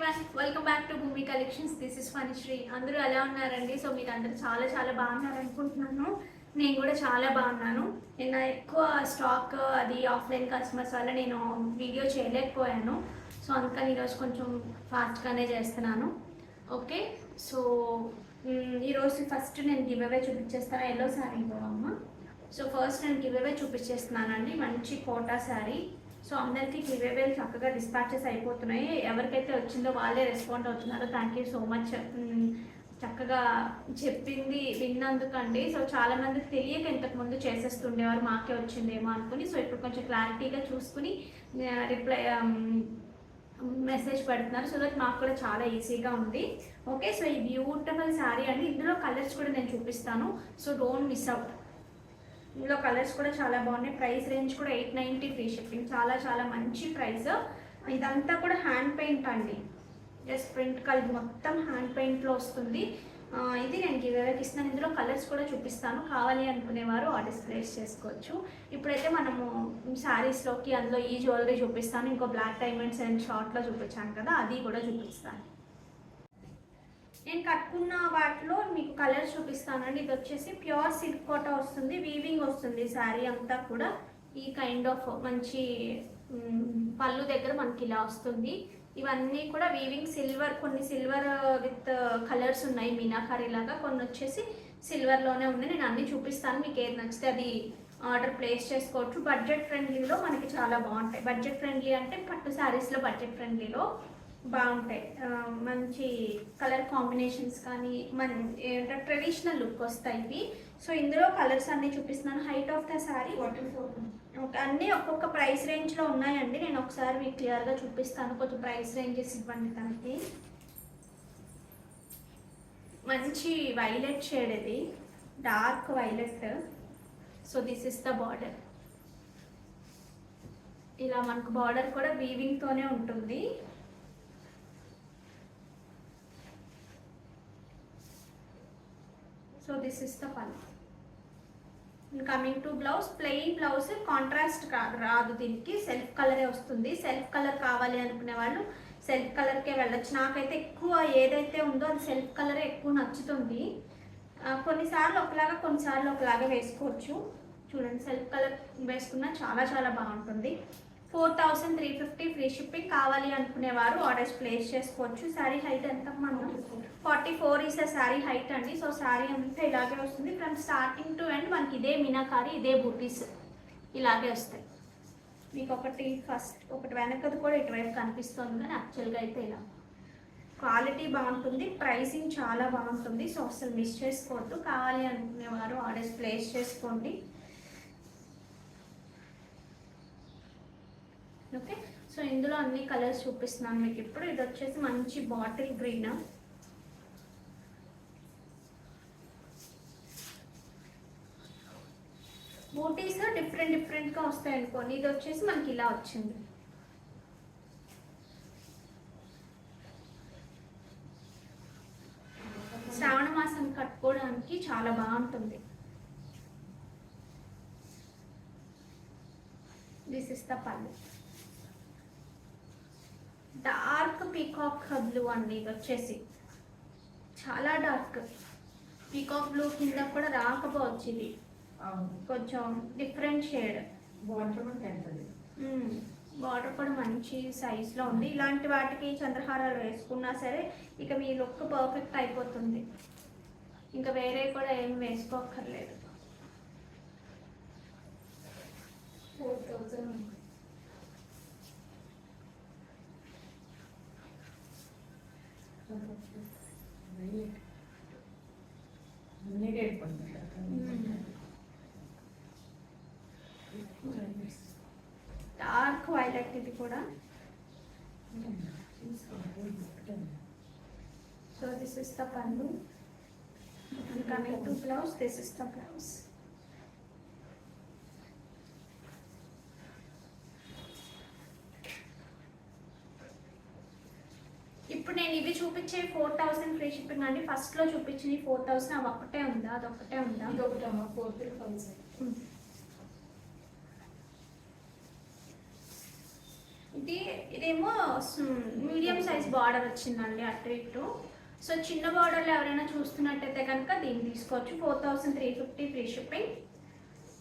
Everyone, welcome back to Bhoomi collections. This is Phanishree. అందరూ ఎలా ఉన్నారండి? సో మీరు అందరూ చాలా చాలా బాగున్నారు అనుకుంటున్నాను. నేను కూడా చాలా బాగున్నాను. నిన్న ఎక్కువ స్టాక్ అది ఆఫ్లైన్ కస్టమర్స్ వల్ల నేను వీడియో చేయలేకపోయాను. సో అందుకని ఈరోజు కొంచెం ఫాస్ట్గానే చేస్తున్నాను. ఓకే, సో ఈరోజు ఫస్ట్ నేను గివ్ అవే చూపించేస్తాను. ఎల్లో శారీ అమ్మ. సో ఫస్ట్ నేను గివ్ అవే చూపించేస్తున్నానండి. మంచి కోటా శారీ. సో అందరికీ గివేవేలు చక్కగా డిస్పాచెస్ అయిపోతున్నాయి. ఎవరికైతే వచ్చిందో వాళ్ళే రెస్పాండ్ అవుతున్నారు. Thank you so much. చక్కగా చెప్పింది విన్నందుకండి. సో చాలామందికి తెలియక ఇంతకుముందు చేసేస్తుండేవారు, మాకే వచ్చిందేమో అనుకుని. సో ఇప్పుడు కొంచెం క్లారిటీగా చూసుకుని రిప్లై మెసేజ్ పెడుతున్నారు. సో దట్ మాకు కూడా చాలా ఈజీగా ఉంది. ఓకే, సో ఈ బ్యూటిఫుల్ శారీ అండి. ఇందులో కలర్స్ కూడా నేను చూపిస్తాను. So don't miss out. ఇందులో కలర్స్ కూడా చాలా బాగున్నాయి. ప్రైస్ రేంజ్ కూడా 890 ఫ్రీ షిప్పింగ్. చాలా చాలా మంచి ప్రైస్. ఇదంతా కూడా హ్యాండ్ పెయింట్ అండి. జస్ట్ ప్రింట్ కలర్ మొత్తం హ్యాండ్ పెయింట్లో వస్తుంది. ఇది నేను గివేవేకి ఇస్తున్నాను. ఇందులో కలర్స్ కూడా చూపిస్తాను. కావాలి అనుకునేవారు ఆర్డర్స్ ప్లేస్ చేసుకోవచ్చు. ఇప్పుడైతే మనము శారీస్లోకి అందులో ఈ జ్యువెలరీ చూపిస్తాను. ఇంకో బ్లాక్ డైమండ్స్ అండ్ షార్ట్లో చూపించాను కదా, అది కూడా చూపిస్తాను. నేను కట్టుకున్న వాటిలో మీకు కలర్స్ చూపిస్తానండి. ఇది వచ్చేసి ప్యూర్ సిల్క్ కోటా వస్తుంది, వీవింగ్ వస్తుంది శారీ అంతా కూడా. ఈ కైండ్ ఆఫ్ మంచి పళ్ళు దగ్గర మనకి ఇలా వస్తుంది. ఇవన్నీ కూడా వీవింగ్ సిల్వర్, కొన్ని సిల్వర్ విత్ కలర్స్ ఉన్నాయి మీనాకారి లాగా, కొన్ని వచ్చేసి సిల్వర్లోనే ఉన్నాయి. నేను అన్నీ చూపిస్తాను. మీకు ఏది నచ్చితే అది ఆర్డర్ ప్లేస్ చేసుకోవచ్చు. బడ్జెట్ ఫ్రెండ్లీలో మనకి చాలా బాగుంటాయి. బడ్జెట్ ఫ్రెండ్లీ అంటే పట్టు శారీస్లో బడ్జెట్ ఫ్రెండ్లీలో బాగుంటాయి. మంచి కలర్ కాంబినేషన్స్ కానీ ట్రెడిషనల్ లుక్ వస్తాయి ఇవి. సో ఇందులో కలర్స్ అన్నీ చూపిస్తున్నాను. హైట్ ఆఫ్ ద శారీ అన్నీ ఒక్కొక్క ప్రైస్ రేంజ్లో ఉన్నాయండి. నేను ఒకసారి మీకు క్లియర్గా చూపిస్తాను. కొంచెం ప్రైస్ రేంజెస్ ఇవ్వండి తనకి. మంచి వైలెట్ షేడ్, ఇది dark violet. So this is the border. ఇలా మనకు బార్డర్ కూడా వీవింగ్తోనే ఉంటుంది. సో దిస్ ఇస్ ద పల్లు. Coming to blouse, plain blouse, contrast రాదు దీనికి, సెల్ఫ్ కలరే వస్తుంది. సెల్ఫ్ కలర్ కావాలి అనుకునే వాళ్ళు సెల్ఫ్ కలర్కే వెళ్ళచ్చు. నాకైతే ఎక్కువ ఏదైతే ఉందో అది సెల్ఫ్ కలరే ఎక్కువ నచ్చుతుంది. కొన్నిసార్లు ఒకలాగా కొన్నిసార్లు ఒకలాగా వేసుకోవచ్చు. చూడండి, సెల్ఫ్ కలర్ వేసుకున్నా చాలా చాలా బాగుంటుంది. 4350 ఫ్రీ షిప్పింగ్. కావాలి అనుకునేవారు ఆర్డర్స్ ప్లేస్ చేసుకోవచ్చు. శారీ హైట్ ఎంత మనం 44 ఈస్ శారీ హైట్ అండి. సో శారీ అంతా ఇలాగే వస్తుంది. ఫ్రమ్ స్టార్టింగ్ టు ఎండ్ మనకి ఇదే మీనాకారి, ఇదే బూటీస్ ఇలాగే వస్తాయి. మీకు ఒకటి ఫస్ట్ ఒకటి వెనకది కూడా ఇటువైపు కనిపిస్తుంది, కానీ యాక్చువల్గా అయితే ఇలా. క్వాలిటీ బాగుంటుంది, ప్రైసింగ్ చాలా బాగుంటుంది. సో అసలు మిస్ చేసుకోవద్దు. కావాలి అనుకునేవారు ఆర్డర్స్ ప్లేస్ చేసుకోండి. ఓకే, సో ఇందులో అన్ని కలర్స్ చూపిస్తున్నాను మీకు ఇప్పుడు. ఇది వచ్చేసి మంచి బాటిల్ గ్రీన్, బూటీస్ డిఫరెంట్గా వస్తాయి అనుకోండి. ఇది వచ్చేసి మనకి ఇలా వచ్చింది. శ్రావణ మాసం కట్టుకోవడానికి చాలా బాగుంటుంది. దిస్ ఇస్ ద పల్లు. డార్క్ పీకాక్ బ్లూ అండి. ఇది వచ్చేసి చాలా డార్క్ పీకాక్ బ్లూ. కింద కూడా రాకపోవచ్చు, ఇది కొంచెం డిఫరెంట్ షేడ్. బార్డర్ కూడా మంచి సైజ్లో ఉంది. ఇలాంటి వాటికి చంద్రహారాలు వేసుకున్నా సరే ఇక మీ లుక్ పర్ఫెక్ట్ అయిపోతుంది. ఇంకా వేరే కూడా ఏం వేసుకోక్కర్లేదు. 4000. డార్క్ వైలెట్ ఇది కూడా. సో దిస్ ఇస్ ద పల్లు. Coming to blouse, this is the blouse. ఇప్పుడు నేను ఇవి చూపించే 4000 ఫ్రీ షిప్పింగ్ అండి. ఫస్ట్లో చూపించిన 4000 అవి ఒక్కటే ఉందా? అదొక్కటే ఉందా? ఇది ఇదేమో మీడియం సైజ్ బార్డర్ వచ్చిందండి అటు ఇటు. సో చిన్న బార్డర్లో ఎవరైనా చూస్తున్నట్టయితే కనుక దీన్ని తీసుకోవచ్చు. 4350 ఫ్రీ షిప్పింగ్.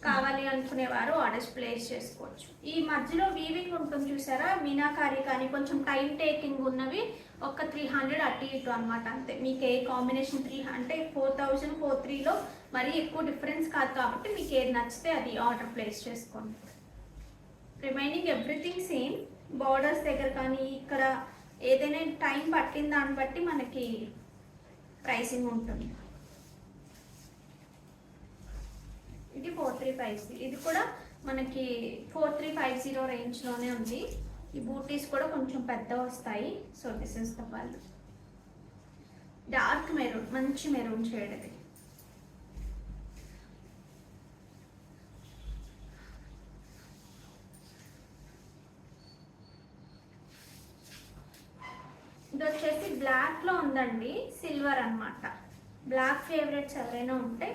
కావాలి అనుకునేవారు ఆర్డర్స్ ప్లేస్ చేసుకోవచ్చు. ఈ మధ్యలో వీవింగ్ ఉంటుంది చూసారా, మీనాకారి కానీ కొంచెం టైం టేకింగ్ ఉన్నవి ఒక 300 అటు ఇటు అనమాట, అంతే. మీకు ఏ కాంబినేషన్ 3 అంటే 4000 43లో మరీ ఎక్కువ డిఫరెన్స్ కాదు కాబట్టి మీకు ఏది నచ్చితే అది ఆర్డర్ ప్లేస్ చేసుకోండి. Remaining everything same. బార్డర్స్ దగ్గర కానీ ఇక్కడ ఏదైనా టైం పట్టిన దాన్ని బట్టి మనకి ప్రైసింగ్ ఉంటుంది. ఇది 4350. ఇది కూడా మనకి 4350 రేంజ్లోనే ఉంది. ఈ బూటీస్ కూడా కొంచెం పెద్ద వస్తాయి. సో దిస్ ఇస్ ద పళ్ళు. డార్క్ మెరూన్, మంచి మెరూన్ షేడ్ ఇది. ఇది వచ్చేసి బ్లాక్లో ఉందండి, సిల్వర్ అనమాట. బ్లాక్ ఫేవరెట్స్ ఎవరైనా ఉంటే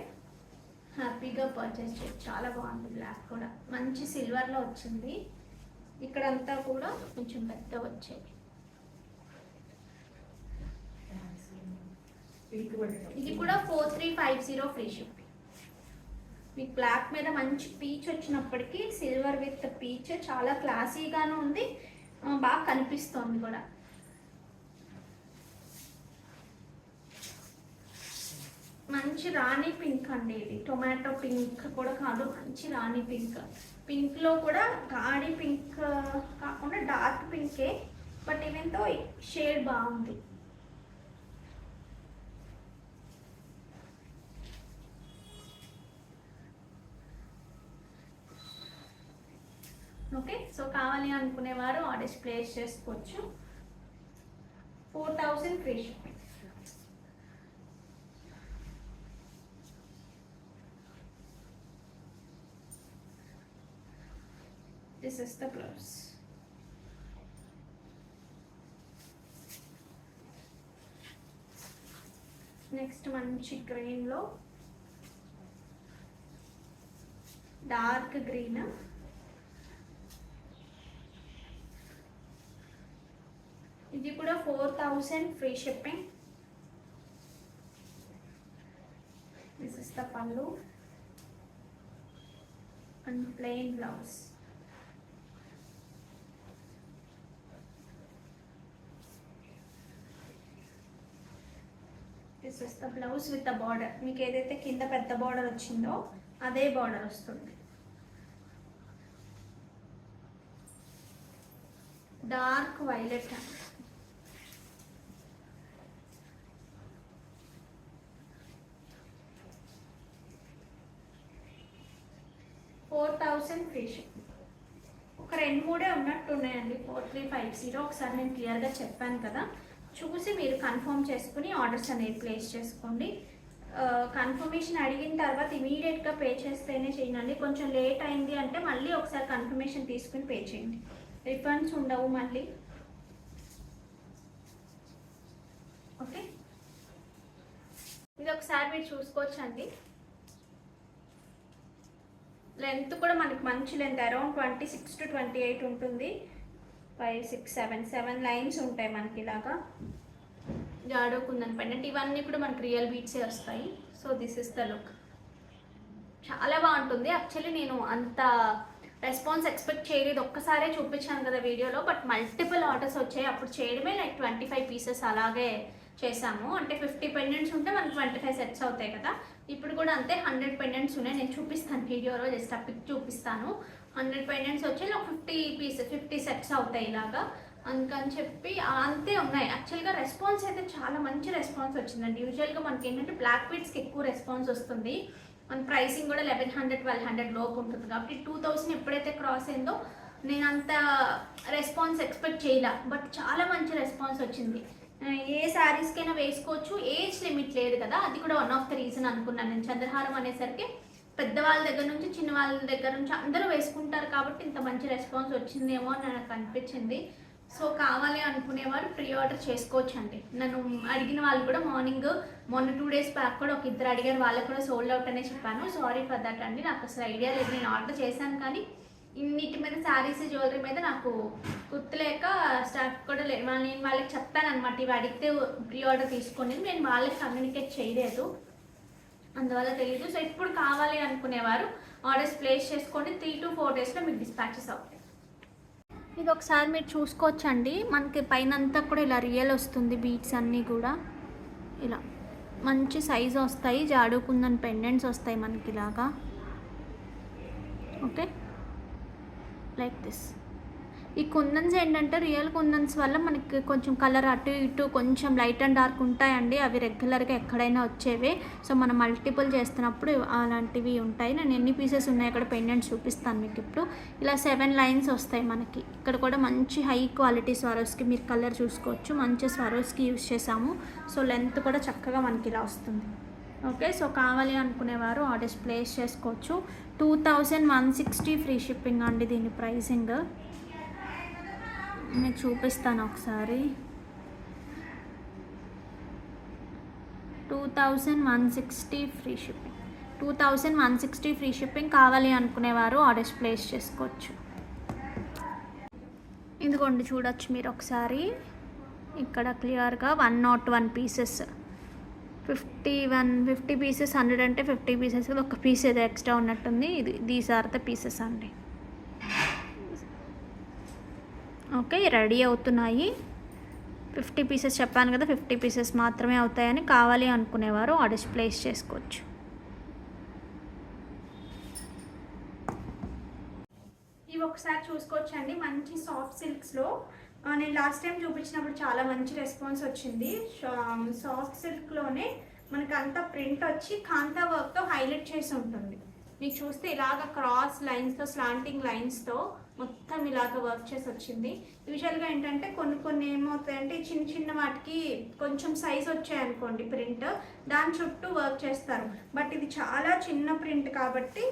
హ్యాపీగా పర్చేస్ చేయొచ్చు. చాలా బాగుంది. బ్లాక్ కూడా మంచి సిల్వర్లో వచ్చింది. ఇక్కడంతా కూడా కొంచెం పెద్ద వచ్చాయి. ఇది కూడా 4350 ఫ్రీ షిప్పింగ్. మీకు బ్లాక్ మీద మంచి పీచ్ వచ్చినప్పటికీ సిల్వర్ విత్ పీచ్ చాలా క్లాసీగాను ఉంది, బాగా కనిపిస్తుంది కూడా. మంచి రాణి పింక్ అండి ఇది. టొమాటో పింక్ కూడా కాదు, మంచి రాణి పింక్. పింక్లో కూడా గాడి పింక్ కాకుండా డార్క్ పింకే, బట్ ఈవెన్తో షేడ్ బాగుంది. ఓకే, సో కావాలి అనుకునేవారు ఆర్డర్స్ ప్లేస్ చేసుకోవచ్చు. 4000 free shipping. This is the blouse. Next మంచి గ్రీన్లో డార్క్ గ్రీన్. ఇది కూడా 4000 free shipping. This is the pallu and plain blouse. This is the blouse with the border. మీకు ఏదైతే కింద పెద్ద బార్డర్ వచ్చిందో అదే బార్డర్ వస్తుంది. Dark violet. 4000 free shipping. ఒక 2-3 ఉన్నట్టు ఉన్నాయండి 4350. ఒకసారి నేను క్లియర్గా చెప్పాను కదా, చూసి మీరు కన్ఫర్మ్ చేసుకుని ఆర్డర్స్ అనేది ప్లేస్ చేసుకోండి. కన్ఫర్మేషన్ అడిగిన తర్వాత ఇమీడియట్గా పే చేస్తేనే చేయండి. కొంచెం లేట్ అయింది అంటే మళ్ళీ ఒకసారి కన్ఫర్మేషన్ తీసుకుని పే చేయండి, రిఫండ్స్ ఉండవు మళ్ళీ. ఓకే, ఇది ఒకసారి మీరు చూసుకోవచ్చండి. లెంత్ కూడా మనకి మంచి లెంత్, అరౌండ్ 26 to 28 ఉంటుంది. 5 6 7 లైన్స్ ఉంటాయి మనకి ఇలాగా. జాడోకుందని పెండెంట్ ఇవన్నీ కూడా మనకి రియల్ బీట్సే వస్తాయి. So this is the look. చాలా బాగుంటుంది. యాక్చువల్లీ నేను అంత రెస్పాన్స్ ఎక్స్పెక్ట్ చేయలేదు, ఒక్కసారే చూపించాను కదా వీడియోలో, బట్ మల్టిపుల్ ఆర్డర్స్ వచ్చాయి. అప్పుడు చేయడమే లైక్ 25 పీసెస్ అలాగే చేసాము. అంటే 50 పెండెంట్స్ ఉంటే మనకి 25 సెట్స్ అవుతాయి కదా. ఇప్పుడు కూడా అంతే 100 పెండెంట్స్ ఉన్నాయి. నేను చూపిస్తాను వీడియోలో, జస్ట్ ఆ పిక్ చూపిస్తాను. 100 పెండెంట్స్ వచ్చి ఒక 50 సెట్స్ అవుతాయి ఇలాగా. అందుకని చెప్పి అంతే ఉన్నాయి. యాక్చువల్గా రెస్పాన్స్ అయితే చాలా మంచి రెస్పాన్స్ వచ్చిందండి. యూజువల్గా మనకి ఏంటంటే బ్లాక్ బీడ్స్కి ఎక్కువ రెస్పాన్స్ వస్తుంది. మన ప్రైసింగ్ కూడా 1100-1200 లోపు ఉంటుంది కాబట్టి 2000 ఎప్పుడైతే క్రాస్ అయిందో నేను అంత రెస్పాన్స్ ఎక్స్పెక్ట్ చేయలే, బట్ చాలా మంచి రెస్పాన్స్ వచ్చింది. ఏ శారీస్కైనా వేసుకోవచ్చు, ఏజ్ లిమిట్ లేదు కదా, అది కూడా వన్ ఆఫ్ ద రీజన్ అనుకున్నాను నేను. చంద్రహారం అనేసరికి పెద్దవాళ్ళ దగ్గర నుంచి చిన్న వాళ్ళ దగ్గర నుంచి అందరూ వేసుకుంటారు కాబట్టి ఇంత మంచి రెస్పాన్స్ వచ్చిందేమో అని నాకు అనిపించింది. సో కావాలి అనుకునేవారు ప్రీ ఆర్డర్ చేసుకోవచ్చండి. నన్ను అడిగిన వాళ్ళు కూడా మొన్న 2 days బ్యాక్ కూడా ఒక ఇద్దరు అడిగారు, వాళ్ళకు కూడా సోల్డ్ అవుట్ అనే చెప్పాను. సారీ ఫర్ దట్ అండి, నాకు అసలు ఐడియా లేదు. నేను ఆర్డర్ చేశాను కానీ ఇన్నిటి మీద శారీస్ జ్యువెలరీ మీద నాకు గుర్తులేక స్టాక్ కూడా నేను వాళ్ళకి చెప్తాను అనమాట, ఇవి అడిగితే ప్రీ ఆర్డర్ తీసుకొని, నేను వాళ్ళకి కమ్యూనికేట్ చేయలేదు, అందువల్ల తెలియదు. సో ఇప్పుడు కావాలి అనుకునేవారు ఆర్డర్స్ ప్లేస్ చేసుకోండి, 3 to 4 డేస్లో మీకు డిస్పాచెస్ అవుతాయి. ఇది ఒకసారి మీరు చూసుకోవచ్చండి, మనకి పైన అంతా కూడా ఇలా రియల్ వస్తుంది, బీట్స్ అన్నీ కూడా ఇలా మంచి సైజు వస్తాయి, జాడుకుందని పెండెంట్స్ వస్తాయి మనకి ఇలాగా. Okay, like this. ఈ కుందన్స్ ఏంటంటే రియల్ కుందన్స్ వల్ల మనకి కొంచెం కలర్ అటు ఇటు కొంచెం లైట్ అండ్ డార్క్ ఉంటాయండి, అవి రెగ్యులర్గా ఎక్కడైనా వచ్చేవే. సో మనం మల్టిపుల్ చేస్తున్నప్పుడు అలాంటివి ఉంటాయి. నేను ఎన్ని పీసెస్ ఉన్నాయి ఇక్కడ పెండెంట్స్ చూపిస్తాను మీకు ఇప్పుడు. ఇలా 7 లైన్స్ వస్తాయి మనకి. ఇక్కడ కూడా మంచి హై క్వాలిటీ స్వరోస్కి మీరు కలర్ చూసుకోవచ్చు, మంచి స్వరోస్కి యూస్ చేసాము. సో లెంత్ కూడా చక్కగా మనకి ఇలా వస్తుంది. ఓకే, సో కావాలి అనుకునేవారు ఆర్డర్స్ ప్లేస్ చేసుకోవచ్చు. 2160 ఫ్రీ షిప్పింగ్ అండి దీని ప్రైసింగ్. మీకు చూపిస్తాను ఒకసారి. 2160 ఫ్రీ షిప్పింగ్, 2160 ఫ్రీ షిప్పింగ్. కావాలి అనుకునేవారు ఆర్డర్స్ ప్లేస్ చేసుకోవచ్చు. ఇదిగోండి చూడొచ్చు మీరు ఒకసారి, ఇక్కడ క్లియర్గా 101 పీసెస్, 50 పీసెస్, 100 అంటే 50 పీసెస్, ఒక పీస్ ఏదో ఎక్స్ట్రా ఉన్నట్టుంది. దీస్ ఆర్ ద పీసెస్ అండి. ఓకే, రెడీ అవుతున్నాయి. 50 పీసెస్ చెప్పాను కదా, 50 పీసెస్ మాత్రమే అవుతాయని. కావాలి అనుకునేవారు ఆర్డర్స్ ప్లేస్ చేసుకోవచ్చు. ఇవి ఒకసారి చూసుకోవచ్చండి, మంచి సాఫ్ట్ సిల్క్స్లో. నేను లాస్ట్ టైం చూపించినప్పుడు చాలా మంచి రెస్పాన్స్ వచ్చింది. సాఫ్ట్ సిల్క్లోనే మనకు అంతా ప్రింట్ వచ్చి కాంతా వర్క్తో హైలైట్ చేసి ఉంటుంది. మీకు చూస్తే ఇలాగ క్రాస్ లైన్స్తో, స్లాంటింగ్ లైన్స్తో మొత్తం ఇలాగ వర్క్ చేసి వచ్చింది. యూజువల్గా ఏంటంటే కొన్ని ఏమవుతాయంటే చిన్న చిన్న వాటికి కొంచెం సైజ్ వచ్చాయనుకోండి ప్రింట్, దాని చుట్టూ వర్క్ చేస్తారు. బట్ ఇది చాలా చిన్న ప్రింట్ కాబట్టి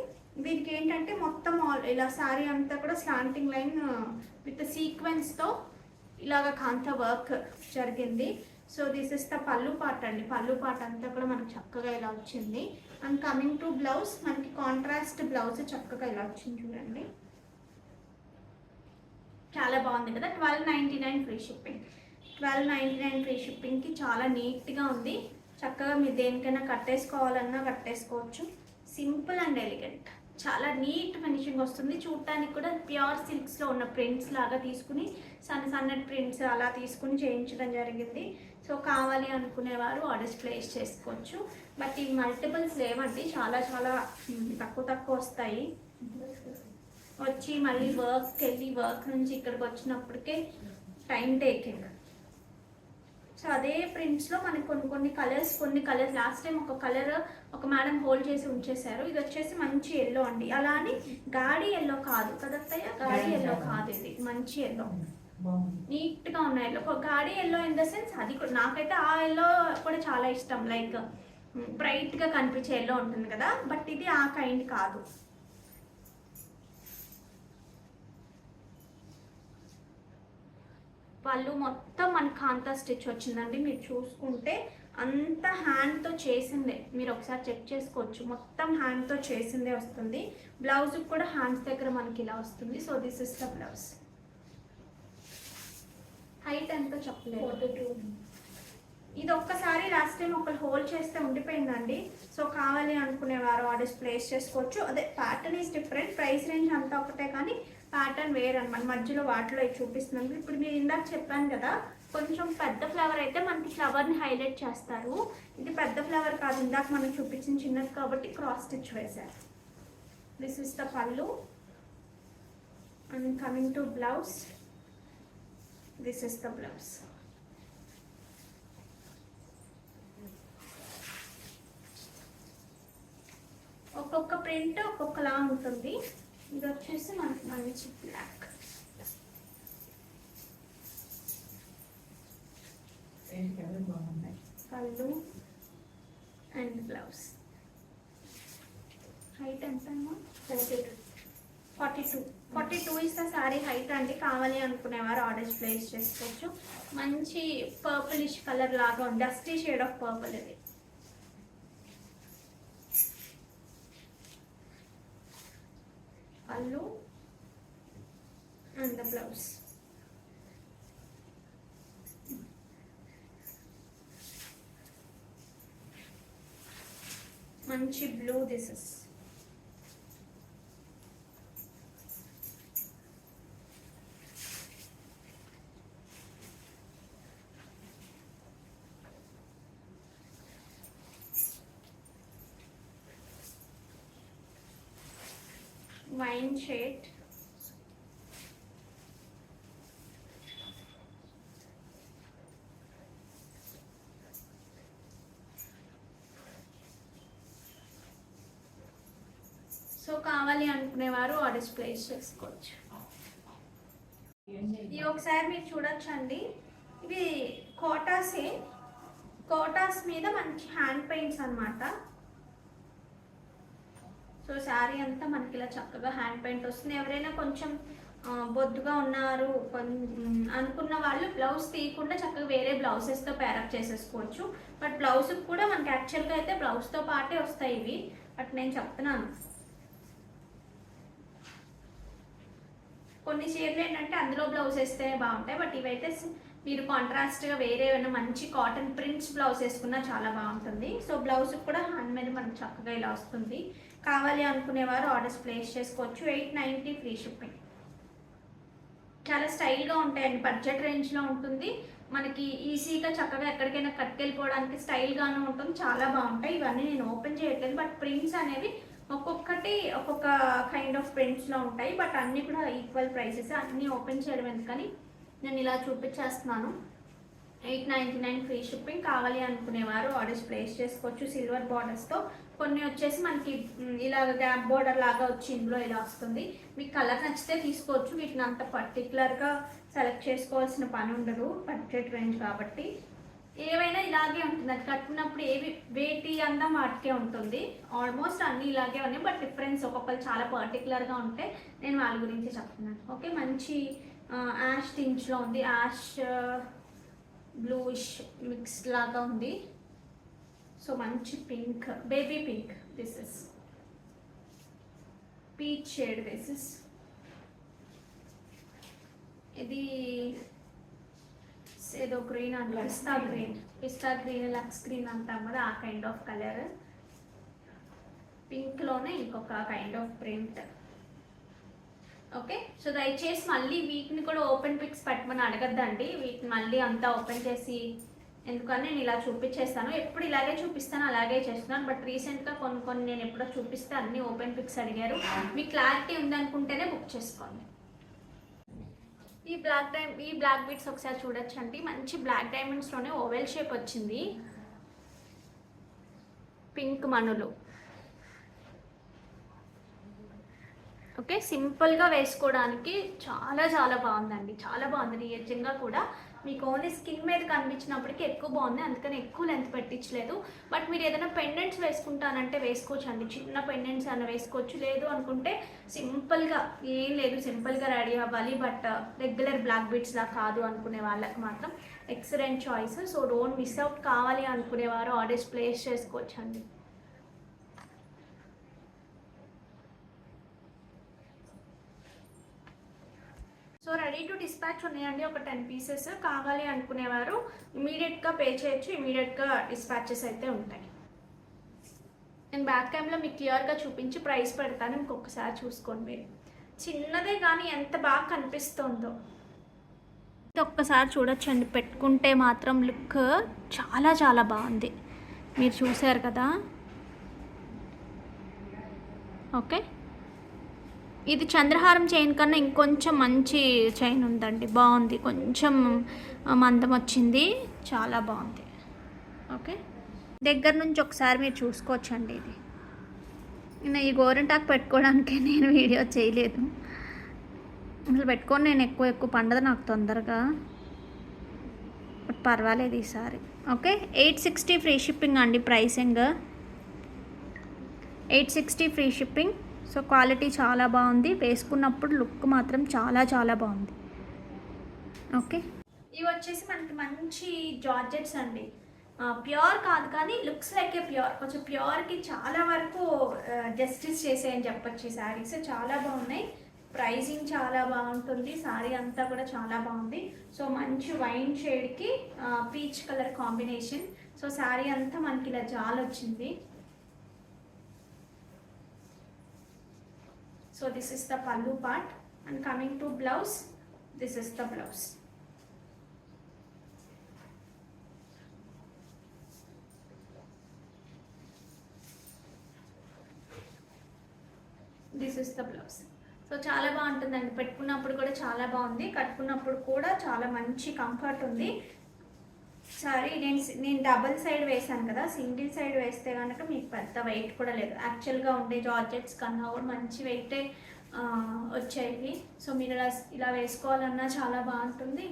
దీనికి ఏంటంటే మొత్తం ఇలా శారీ అంతా కూడా స్లాంటింగ్ లైన్ విత్ సీక్వెన్స్తో ఇలాగ కాంతా వర్క్ జరిగింది. సో దిస్ ఇస్ ద పళ్ళు పార్ట్ అండి. పళ్ళు పార్ట్ అంతా కూడా మనకు చక్కగా ఇలా వచ్చింది. అండ్ కమింగ్ టు బ్లౌజ్, మనకి కాంట్రాస్ట్ బ్లౌజ్ చక్కగా ఇలా వచ్చింది చూడండి, చాలా బాగుంది కదా. 1299 ఫ్రీ షిప్పింగ్. 1299 ఫ్రీ షిప్పింగ్కి చాలా నీట్గా ఉంది. చక్కగా మీరు దేనికైనా కట్టేసుకోవాలన్నా కట్టేసుకోవచ్చు. సింపుల్ అండ్ ఎలిగెంట్, చాలా నీట్ ఫినిషింగ్ వస్తుంది. చూడటానికి కూడా ప్యూర్ సిల్క్స్లో ఉన్న ప్రింట్స్ లాగా తీసుకుని సన్నటి ప్రింట్స్ అలా తీసుకుని చేయించడం జరిగింది. సో కావాలి అనుకునేవారు ఆర్డర్స్ ప్లేస్ చేసుకోవచ్చు. బట్ ఈ మల్టిపుల్స్ లేవండి, చాలా తక్కువ వస్తాయి. వచ్చి మళ్ళీ వర్క్కి వెళ్ళి వర్క్ నుంచి ఇక్కడికి వచ్చినప్పటికే టైం టేకింగ్. సో అదే ప్రింట్స్లో మనకి కొన్ని కలర్స్ లాస్ట్ టైం ఒక కలర్ ఒక మేడం హోల్డ్ చేసి ఉంచేశారు. ఇది వచ్చేసి మంచి ఎల్లో అండి. అలా అని గాడి ఎల్లో కాదు కదత్తయ్య, గాడి ఎల్లో కాదు, ఇది మంచి ఎల్లో, నీట్గా ఉన్న ఎల్లో. గాడి ఎల్లో ఇన్ ద సెన్స్ అది కూడా నాకైతే ఆ ఎల్లో కూడా చాలా ఇష్టం, లైక్ బ్రైట్గా కనిపించే ఎల్లో ఉంటుంది కదా, బట్ ఇది ఆ కైండ్ కాదు. పళ్ళు మొత్తం మనకి కాంతా స్టిచ్ వచ్చిందండి. మీరు చూసుకుంటే అంత హ్యాండ్తో చేసిందే, మీరు ఒకసారి చెక్ చేసుకోవచ్చు. మొత్తం హ్యాండ్తో చేసిందే వస్తుంది. బ్లౌజ్ కూడా హ్యాండ్స్ దగ్గర మనకి ఇలా వస్తుంది. So this is the blouse. Height ఎంతో చెప్పలేదు. ఇది ఒక్కసారి లాస్ట్ టైం ఒకరు హోల్డ్ చేస్తే ఉండిపోయిందండి. సో కావాలి అనుకునేవారు ఆర్డర్స్ ప్లేస్ చేసుకోవచ్చు. అదే pattern is different, price range అంతా ఒకటే, కానీ ప్యాటర్న్ వేర్ అనమాట. మధ్యలో వాటిలో చూపిస్తున్నాను. ఇప్పుడు మీరు ఇందాక చెప్పాను కదా, కొంచెం పెద్ద ఫ్లవర్ అయితే మనకి ఫ్లవర్ని హైలైట్ చేస్తారు. ఇది పెద్ద ఫ్లవర్ కాదు, ఇందాక మనం చూపించిన చిన్నది కాబట్టి క్రాస్ స్టిచ్ వేశారు. దిస్ ఇస్ ద పళ్ళు. And coming to blouse, this is the blouse. ఒక్కొక్క ప్రింట్ ఒక్కొక్కలా ఉంటుంది. ఇది వచ్చేసి మనకి మంచి బ్లాక్. పళ్ళు అండ్ బ్లౌజ్. హైట్ ఎంత? 42 ఇస్ ద శారీ హైట్ అండి. కావాలి అనుకునేవారు ఆర్డర్స్ ప్లేస్ చేసుకోవచ్చు. మంచి పర్పులిష్ కలర్ లాగా, డస్టీ షేడ్ ఆఫ్ పర్పుల్ ఇది. Pallu and the blouse. మంచి blue this is. Wine shade. So కావాలి అనుకునేవారు ఆర్డర్స్ ప్లేస్ చేసుకోవచ్చు. ఇది ఒకసారి మీరు చూడొచ్చండి. ఇవి కోటాసే, కోటాస్ మీద మంచి హ్యాండ్ పెయింట్స్ అనమాట. సో శారీ అంతా మనకి ఇలా చక్కగా హ్యాండ్ పెయింట్ వస్తుంది. ఎవరైనా కొంచెం బొద్దుగా ఉన్నారు అనుకున్న వాళ్ళు బ్లౌజ్ తీయకుండా చక్కగా వేరే బ్లౌజెస్తో పేరప్ చేసేసుకోవచ్చు. బట్ బ్లౌజ్కి కూడా మనకి యాక్చువల్గా అయితే బ్లౌజ్తో పాటే వస్తాయి ఇవి. బట్ నేను చెప్తున్నాను, కొన్ని చీరలు ఏంటంటే అందులో బ్లౌజ్ వేస్తే బాగుంటాయి. బట్ ఇవైతే మీరు కాంట్రాస్ట్గా వేరే ఏమైనా మంచి కాటన్ ప్రింట్స్ బ్లౌజ్ వేసుకున్నా చాలా బాగుంటుంది. సో బ్లౌజ్కి కూడా హ్యాండ్ మీద మనకు చక్కగా ఇలా వస్తుంది. కావాలి అనుకునేవారు ఆర్డర్స్ ప్లేస్ చేసుకోవచ్చు. 890 ఫ్రీ షిప్పింగ్. చాలా స్టైల్గా ఉంటాయండి, బడ్జెట్ రేంజ్లో ఉంటుంది. మనకి ఈజీగా చక్కగా ఎక్కడికైనా కట్టుకెళ్ళిపోవడానికి స్టైల్గానే ఉంటుంది. చాలా బాగుంటాయి. ఇవన్నీ నేను ఓపెన్ చేయట్లేదు, బట్ ప్రింట్స్ అనేవి ఒక్కొక్కటి ఒక్కొక్క కైండ్ ఆఫ్ ప్రింట్స్లో ఉంటాయి. బట్ అన్నీ కూడా ఈక్వల్ ప్రైసెస్. అన్నీ ఓపెన్ చేయడం ఎందుకని నేను ఇలా చూపించేస్తున్నాను. 899 ఫ్రీ షిప్పింగ్. కావాలి అనుకునేవారు ఆర్డర్స్ ప్లేస్ చేసుకోవచ్చు. సిల్వర్ బార్డర్స్తో, కొన్ని వచ్చేసి మనకి ఇలా గ్యాప్ బార్డర్ లాగా వచ్చి ఇందులో ఇలా వస్తుంది. మీకు కలర్ నచ్చితే తీసుకోవచ్చు. వీటిని అంత పర్టికులర్గా సెలెక్ట్ చేసుకోవాల్సిన పని ఉండదు, బడ్జెట్ రేంజ్ కాబట్టి. ఏవైనా ఇలాగే ఉంటుంది, అది కట్టుకున్నప్పుడు ఏవి వేటి అందం వాటికే ఉంటుంది. ఆల్మోస్ట్ అన్నీ ఇలాగే ఉన్నాయి, బట్ డిఫరెన్స్ ఒక్కొక్కరు చాలా పర్టికులర్గా ఉంటే నేను వాళ్ళ గురించి చెప్తున్నాను. ఓకే, మంచి యాష్ టించ్లో ఉంది. యాష్ బ్లూయిష్ మిక్స్ లాగా ఉంది. సో మంచి pink, baby pink. This is peach shade. This is ఇది ఏదో గ్రీన్ అంట, పిస్తా గ్రీన్ లక్స్ గ్రీన్ అంటాం కదా, ఆ కైండ్ ఆఫ్ కలర్. పింక్లోనే ఇంకొక kind of print. Okay, so దయచేసి మళ్ళీ వీటిని కూడా ఓపెన్ పిక్స్ పెట్టమని అడగద్దండి. వీటిని మళ్ళీ అంతా ఓపెన్ చేసి ఎందుకని నేను ఇలా చూపించేస్తాను. ఎప్పుడు ఇలాగే చూపిస్తాను, అలాగే చేస్తున్నాను. బట్ రీసెంట్గా కొన్ని నేను ఎప్పుడో చూపిస్తే అన్ని ఓపెన్ పిక్స్ అడిగారు. మీకు క్లారిటీ ఉందనుకుంటేనే బుక్ చేసుకోండి. ఈ బ్లాక్ బీడ్స్ ఒకసారి చూడొచ్చండి. మంచి బ్లాక్ డైమండ్స్లోనే ఓవెల్ షేప్ వచ్చింది. పింక్ మనులు. ఓకే, సింపుల్గా వేసుకోవడానికి చాలా చాలా బాగుందండి. చాలా బాగుంది నిజంగా కూడా. మీకు ఓన్లీ స్కిన్ మీద కనిపించినప్పటికీ ఎక్కువ బాగుంది, అందుకని ఎక్కువ లెంత్ పెట్టించలేదు. బట్ మీరు ఏదైనా పెండెంట్స్ వేసుకుంటానంటే వేసుకోవచ్చు అండి. చిన్న పెండెంట్స్ అన్న వేసుకోవచ్చు. లేదు అనుకుంటే సింపుల్గా ఏం లేదు, సింపుల్గా రెడీ అవ్వాలి, బట్ రెగ్యులర్ బ్లాక్ బీడ్స్ లా కాదు అనుకునే వాళ్ళకి మాత్రం excellent choice. So don't miss out. కావాలి అనుకునేవారు ఆర్డర్స్ ప్లేస్ చేసుకోవచ్చు అండి. సో రెడీ టు డిస్పాచ్ ఉన్నాయండి ఒక 10 పీసెస్. కావాలి అనుకునేవారు ఇమీడియట్గా పే చేయొచ్చు. ఇమీడియట్గా డిస్పాచెస్ అయితే ఉంటాయి. నేను బ్యాక్ క్యామ్లో మీకు క్లియర్గా చూపించి ప్రైస్ పెడతాను, ఇంకొకసారి చూసుకోండి మీరు. చిన్నదే కానీ ఎంత బాగా కనిపిస్తుందో ఒక్కసారి చూడొచ్చండి. పెట్టుకుంటే మాత్రం లుక్ చాలా చాలా బాగుంది. మీరు చూసారు కదా. ఓకే, ఇది చంద్రహారం చైన్ కన్నా ఇంకొంచెం మంచి చైన్ ఉందండి. బాగుంది, కొంచెం మందం వచ్చింది, చాలా బాగుంది. ఓకే, దగ్గర నుంచి ఒకసారి మీరు చూసుకోవచ్చండి. ఇది నేను ఈ గోరింటాకు పెట్టుకోవడానికి నేను వీడియో చేయలేదు. అసలు పెట్టుకొని నేను ఎక్కువ పండదు నాకు తొందరగా, బట్ పర్వాలేదు ఈసారి. ఓకే, 860 ఫ్రీ షిప్పింగ్ అండి. Pricing 860 free shipping. So quality చాలా బాగుంది, వేసుకున్నప్పుడు లుక్ మాత్రం చాలా చాలా బాగుంది. ఓకే, ఇవి వచ్చేసి మనకి మంచి జార్జెట్స్ అండి. ప్యూర్ కాదు కానీ లుక్స్ లైక్ ఏ ప్యూర్. కొంచెం ప్యూర్కి చాలా వరకు జస్టిస్ చేసాయని చెప్పొచ్చు. ఈ శారీస్ చాలా బాగున్నాయి. ప్రైజింగ్ చాలా బాగుంటుంది. సారీ అంతా కూడా చాలా బాగుంది. సో మంచి వైన్ షేడ్కి peach colour combination. So sari అంతా మనకి ఇలా జాల్ వచ్చింది. So this is the pallu part and coming to blouse, this is the blouse. This is the blouse. So చాలా బాగుంటుందండి, పెట్టుకున్నప్పుడు కూడా చాలా బాగుంది, కట్టుకున్నప్పుడు కూడా చాలా మంచి కంఫర్ట్ ఉంది. సారీ నేను డబుల్ సైడ్ వేసాను కదా, సింగిల్ సైడ్ వేస్తే కనుక మీకు పెద్ద వెయిట్ కూడా లేదు. యాక్చువల్గా ఉండే జార్జెట్స్ కన్నా కూడా మంచి వెయిటే వచ్చాయి. సో మీరు ఇలా వేసుకోవాలన్నా చాలా బాగుంటుంది,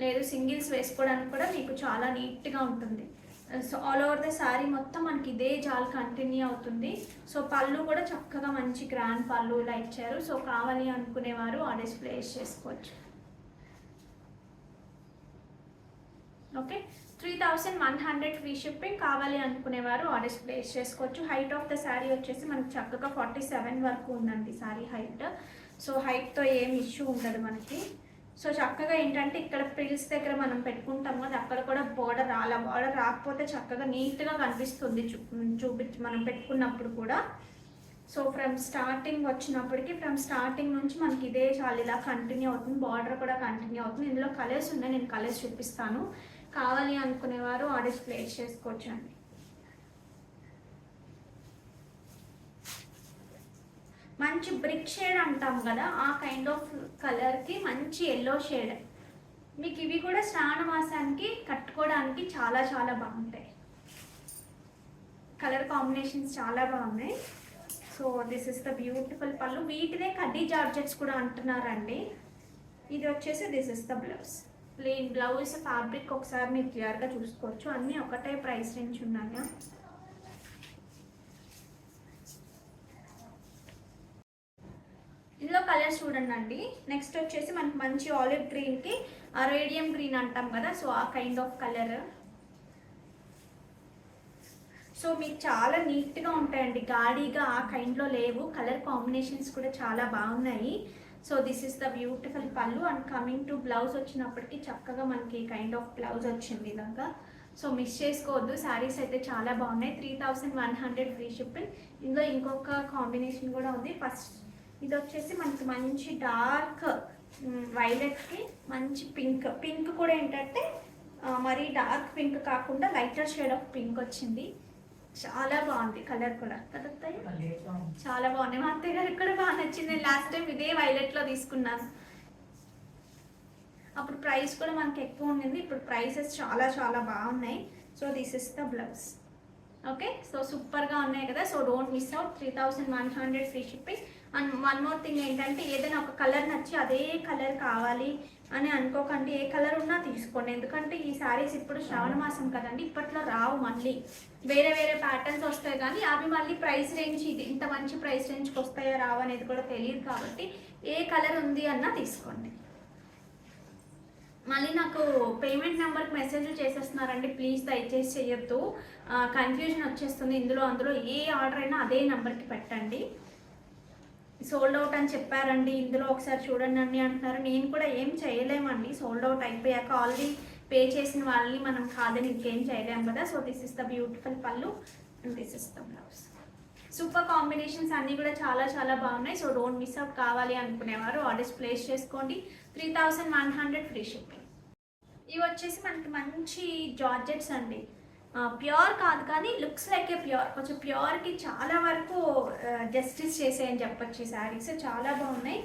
లేదు సింగిల్స్ వేసుకోవడానికి కూడా మీకు చాలా నీట్గా ఉంటుంది. So all over the sari మొత్తం మనకి ఇదే జాల్ కంటిన్యూ అవుతుంది. సో పళ్ళు కూడా చక్కగా మంచి గ్రాండ్ పళ్ళు ఇలా ఇచ్చారు. సో కావాలి అనుకునేవారు ఆర్డర్స్ ప్లేస్ చేసుకోవచ్చు. Okay, 3100 free shipping. కావాలి అనుకునేవారు ఆర్డర్స్ ప్లేస్ చేసుకోవచ్చు. హైట్ ఆఫ్ ద శారీ వచ్చేసి మనకి చక్కగా 47 వరకు ఉందండి శారీ హైట్. సో హైట్తో ఏం ఇష్యూ ఉండదు మనకి. సో చక్కగా ఏంటంటే ఇక్కడ ప్రిల్స్ దగ్గర మనం పెట్టుకుంటాం కదా, అక్కడ కూడా బోర్డర్ రాకపోతే చక్కగా నీట్గా కనిపిస్తుంది మనం పెట్టుకున్నప్పుడు కూడా. సో ఫ్రమ్ స్టార్టింగ్ వచ్చినప్పటికీ స్టార్టింగ్ నుంచి మనకి ఇదే చాలా ఇలా కంటిన్యూ అవుతుంది, బార్డర్ కూడా కంటిన్యూ అవుతుంది. ఇందులో కలర్స్ ఉన్నాయి, నేను కలర్స్ చూపిస్తాను. కావాలి అనుకునేవారు ఆర్డర్స్ ప్లేస్ చేసుకోవచ్చు అండి. మంచి బ్రిక్ షేడ్ అంటాం కదా, ఆ కైండ్ ఆఫ్ కలర్కి మంచి ఎల్లో షేడ్. మీకు ఇవి కూడా శ్రావణ మాసానికి కట్టుకోవడానికి చాలా చాలా బాగుంటాయి. కలర్ కాంబినేషన్స్ చాలా బాగున్నాయి. So this is the beautiful పళ్ళు. వీటినే కడ్డీ జార్జెట్స్ కూడా అంటున్నారండి. ఇది వచ్చేసి this is the blouse. Plain blouse fabric ఒకసారి మీరు క్లియర్గా చూసుకోవచ్చు. అన్నీ ఒకటే ప్రైస్ రేంజ్ ఉన్నాయి. ఇందులో కలర్స్ చూడండి అండి. నెక్స్ట్ వచ్చేసి మనకి మంచి ఆలివ్ గ్రీన్కి రేడియం గ్రీన్ అంటాం కదా, సో ఆ కైండ్ ఆఫ్ కలర్. సో మీకు చాలా నీట్గా ఉంటాయండి, గాడీగా ఆ కైండ్లో లేవు. కలర్ కాంబినేషన్స్ కూడా చాలా బాగున్నాయి. So this is the beautiful pallu and coming to blouse వచ్చినప్పటికీ చక్కగా మనకి కైండ్ ఆఫ్ బ్లౌజ్ వచ్చింది ఇలాగా. సో మిస్ చేసుకోవద్దు, శారీస్ అయితే చాలా బాగున్నాయి. 3100 ఫ్రీ షిప్పింగ్. ఇందులో ఇంకొక కాంబినేషన్ కూడా ఉంది. ఫస్ట్ ఇది వచ్చేసి మనకి మంచి డార్క్ వైలెట్కి మంచి పింక్ కూడా ఏంటంటే మరి డార్క్ పింక్ కాకుండా లైటర్ షేడ్ ఆఫ్ పింక్ వచ్చింది. చాలా బాగుంది కలర్ కూడా కదా, చాలా బాగున్నాయి. మా అత్తయ్య గారికి కూడా బాగా నచ్చింది. నేను లాస్ట్ టైం ఇదే వైలెట్లో తీసుకున్నాను, అప్పుడు ప్రైస్ కూడా మనకి ఎక్కువ ఉండింది. ఇప్పుడు ప్రైసెస్ చాలా చాలా బాగున్నాయి. So this is the blouse. Okay, so సూపర్గా ఉన్నాయి కదా. So don't miss out, 3100 free shipping. And one more thing ఏంటంటే, ఏదైనా ఒక కలర్ నచ్చి అదే కలర్ కావాలి అని అనుకోకండి, ఏ కలర్ ఉన్నా తీసుకోండి. ఎందుకంటే ఈ శారీస్ ఇప్పుడు శ్రావణ మాసం కదండి, ఇప్పట్లో రావు, మళ్ళీ వేరే వేరే ప్యాటర్న్స్ వస్తాయి. కానీ అవి మళ్ళీ ప్రైస్ రేంజ్ ఇది ఇంత మంచి ప్రైస్ రేంజ్కి వస్తాయా రావు అనేది కూడా తెలియదు. కాబట్టి ఏ కలర్ ఉంది అన్నా తీసుకోండి. మళ్ళీ నాకు పేమెంట్ నెంబర్కి మెసేజ్లు చేసేస్తున్నారండి, ప్లీజ్ దయచేసి చేయొద్దు, కన్ఫ్యూజన్ వచ్చేస్తుంది. అందులో ఏ ఆర్డర్ అయినా అదే నెంబర్కి పెట్టండి. సోల్డ్ అవుట్ అని చెప్పారండి, ఇందులో ఒకసారి చూడండి అని అంటున్నారు. నేను కూడా ఏం చేయలేమండి, సోల్డ్ అవుట్ అయిపోయాక ఆల్రెడీ పే చేసిన వాళ్ళని మనం కాదని ఇంకేం చేయలేము కదా. So this is the beautiful pallu and this is the blouse. Super combinations అన్నీ కూడా చాలా చాలా బాగున్నాయి. So don't miss out. కావాలి అనుకునేవారు ఆర్డర్స్ ప్లేస్ చేసుకోండి. 3100 ఫ్రీ షిప్పింగ్. ఇవి వచ్చేసి మనకి మంచి జార్జెట్స్ అండి, ప్యూర్ కాదు కానీ లుక్స్ లైక్ ఏ ప్యూర్. కొంచెం ప్యూర్కి చాలా వరకు జస్టిస్ చేసేయని చెప్పొచ్చు. ఈ శారీస్ చాలా బాగున్నాయి,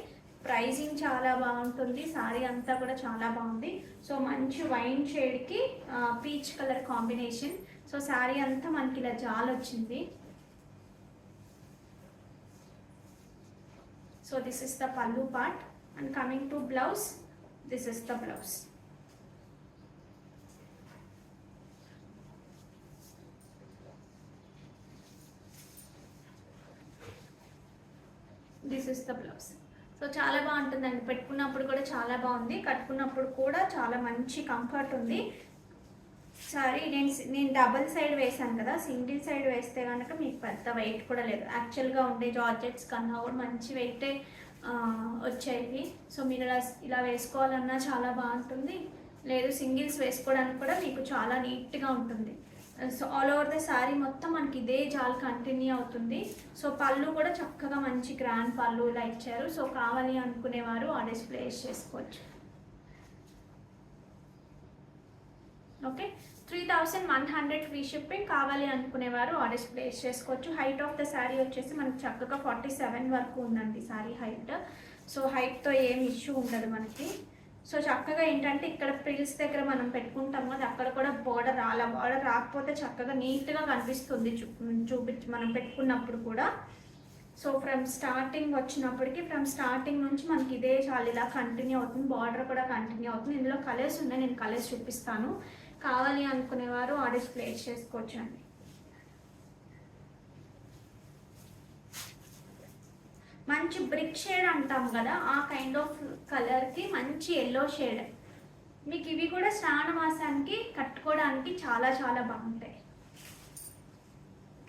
ప్రైజింగ్ చాలా బాగుంటుంది. శారీ అంతా కూడా చాలా బాగుంది. సో మంచి వైన్ షేడ్కి peach colour combination. So sari అంతా మనకి ఇలా జాల్ వచ్చింది. So this is the pallu part and coming to blouse, this is the blouse. This is the blouse. So చాలా బాగుంటుందండి, పెట్టుకున్నప్పుడు కూడా చాలా బాగుంది, కట్టుకున్నప్పుడు కూడా చాలా మంచి కంఫర్ట్ ఉంది. సారీ నేను డబుల్ సైడ్ వేసాను కదా, సింగిల్ సైడ్ వేస్తే కనుక మీకు పెద్ద వెయిట్ కూడా లేదు. యాక్చువల్గా ఉండే జార్జెట్స్ కన్నా కూడా మంచి వెయిటే వచ్చేవి. సో మీరు ఇలా వేసుకోవాలన్నా చాలా బాగుంటుంది, లేదు సింగిల్స్ వేసుకోవడానికి కూడా మీకు చాలా నీట్గా ఉంటుంది. So all over the sari మొత్తం మనకి ఇదే జాల్ కంటిన్యూ అవుతుంది. సో పళ్ళు కూడా చక్కగా మంచి గ్రాండ్ పళ్ళు ఇలా ఇచ్చారు. సో కావాలి అనుకునేవారు ఆర్డర్స్ ప్లేస్ చేసుకోవచ్చు. Okay, 3100 free shipping. కావాలి అనుకునేవారు ఆర్డర్స్ ప్లేస్ చేసుకోవచ్చు. హైట్ ఆఫ్ ద శారీ వచ్చేసి మనకి చక్కగా 47 వరకు ఉందండి శారీ హైట్. సో హైట్తో ఏం ఇష్యూ ఉండదు మనకి. సో చక్కగా ఏంటంటే ఇక్కడ ప్రిల్స్ దగ్గర మనం పెట్టుకుంటాం కదా, అక్కడ కూడా బార్డర్ రాకపోతే చక్కగా నీట్గా కనిపిస్తుంది మనం పెట్టుకున్నప్పుడు కూడా. సో ఫ్రమ్ స్టార్టింగ్ వచ్చినప్పటికీ స్టార్టింగ్ నుంచి మనకి ఇదే చాలా ఇలా కంటిన్యూ అవుతుంది, బార్డర్ కూడా కంటిన్యూ అవుతుంది. ఇందులో కలర్స్ ఉన్నాయి, నేను కలర్స్ చూపిస్తాను. కావాలి అనుకునేవారు ఆర్డర్స్ ప్లేస్ చేసుకోవచ్చు అండి. మంచి బ్రిక్ షేడ్ అంటాం కదా, ఆ కైండ్ ఆఫ్ కలర్కి మంచి ఎల్లో షేడ్. మీకు ఇవి కూడా శ్రావణ మాసానికి కట్టుకోవడానికి చాలా చాలా బాగుంటాయి.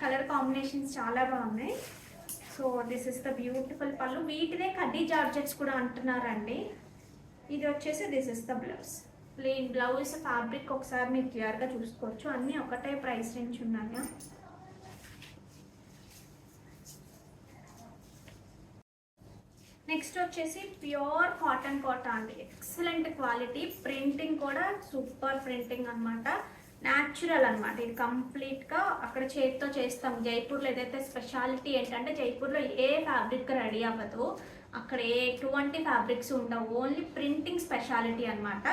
కలర్ కాంబినేషన్స్ చాలా బాగున్నాయి. So this is the beautiful పళ్ళు. వీటినే కడ్డీ జార్జెట్స్ కూడా అంటున్నారండి. ఇది వచ్చేసి this is the blouse. Plain blouse fabric ఒకసారి మీరు క్లియర్గా చూసుకోవచ్చు. అన్నీ ఒకటే ప్రైస్ రేంజ్ ఉన్నాయా. నెక్స్ట్ వచ్చేసి ప్యూర్ కాటన్ అండి, ఎక్సలెంట్ క్వాలిటీ. ప్రింటింగ్ కూడా సూపర్ ప్రింటింగ్ అనమాట, న్యాచురల్ అనమాట. ఇది కంప్లీట్గా అక్కడ చేతితో చేస్తాం. జైపూర్లో ఏదైతే స్పెషాలిటీ ఏంటంటే జైపూర్లో ఏ ఫ్యాబ్రిక్ రెడీ అవ్వదు, అక్కడ ఎటువంటి ఫ్యాబ్రిక్స్ ఉండవు, ఓన్లీ ప్రింటింగ్ స్పెషాలిటీ అనమాట.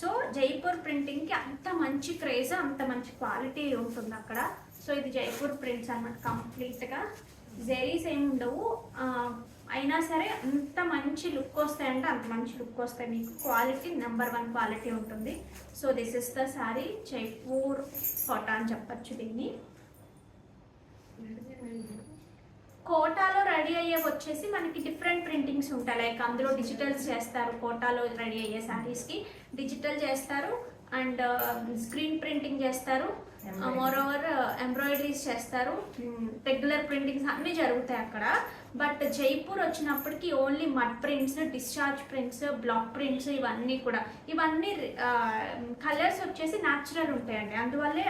సో జైపూర్ ప్రింటింగ్కి అంత మంచి క్రేజ్, అంత మంచి క్వాలిటీ ఉంటుంది అక్కడ. సో ఇది జైపూర్ ప్రింట్స్ అనమాట. కంప్లీట్గా జెరీస్ ఏమి ఉండవు, అయినా సరే అంత మంచి లుక్ వస్తాయంటే అంత మంచి లుక్ వస్తాయి మీకు. క్వాలిటీ నెంబర్ 1 క్వాలిటీ ఉంటుంది. So this is the sari. Jaipur Kota అని చెప్పచ్చు దీన్ని. కోటాలో రెడీ అయ్యే వచ్చేసి మనకి డిఫరెంట్ ప్రింటింగ్స్ ఉంటాయి. లైక్ అందులో డిజిటల్స్ చేస్తారు, కోటాలో రెడీ అయ్యే శారీస్కి డిజిటల్ చేస్తారు, అండ్ స్క్రీన్ ప్రింటింగ్ చేస్తారు, మోర్ ఓవర్ ఎంబ్రాయిడరీస్ చేస్తారు, రెగ్యులర్ ప్రింటింగ్స్ అన్నీ జరుగుతాయి అక్కడ. బట్ జైపూర్ వచ్చినప్పటికి only mud prints, discharge prints, block prints, ఇవన్నీ కలర్స్ వచ్చేసి న్యాచురల్ ఉంటాయండి. అందువల్లే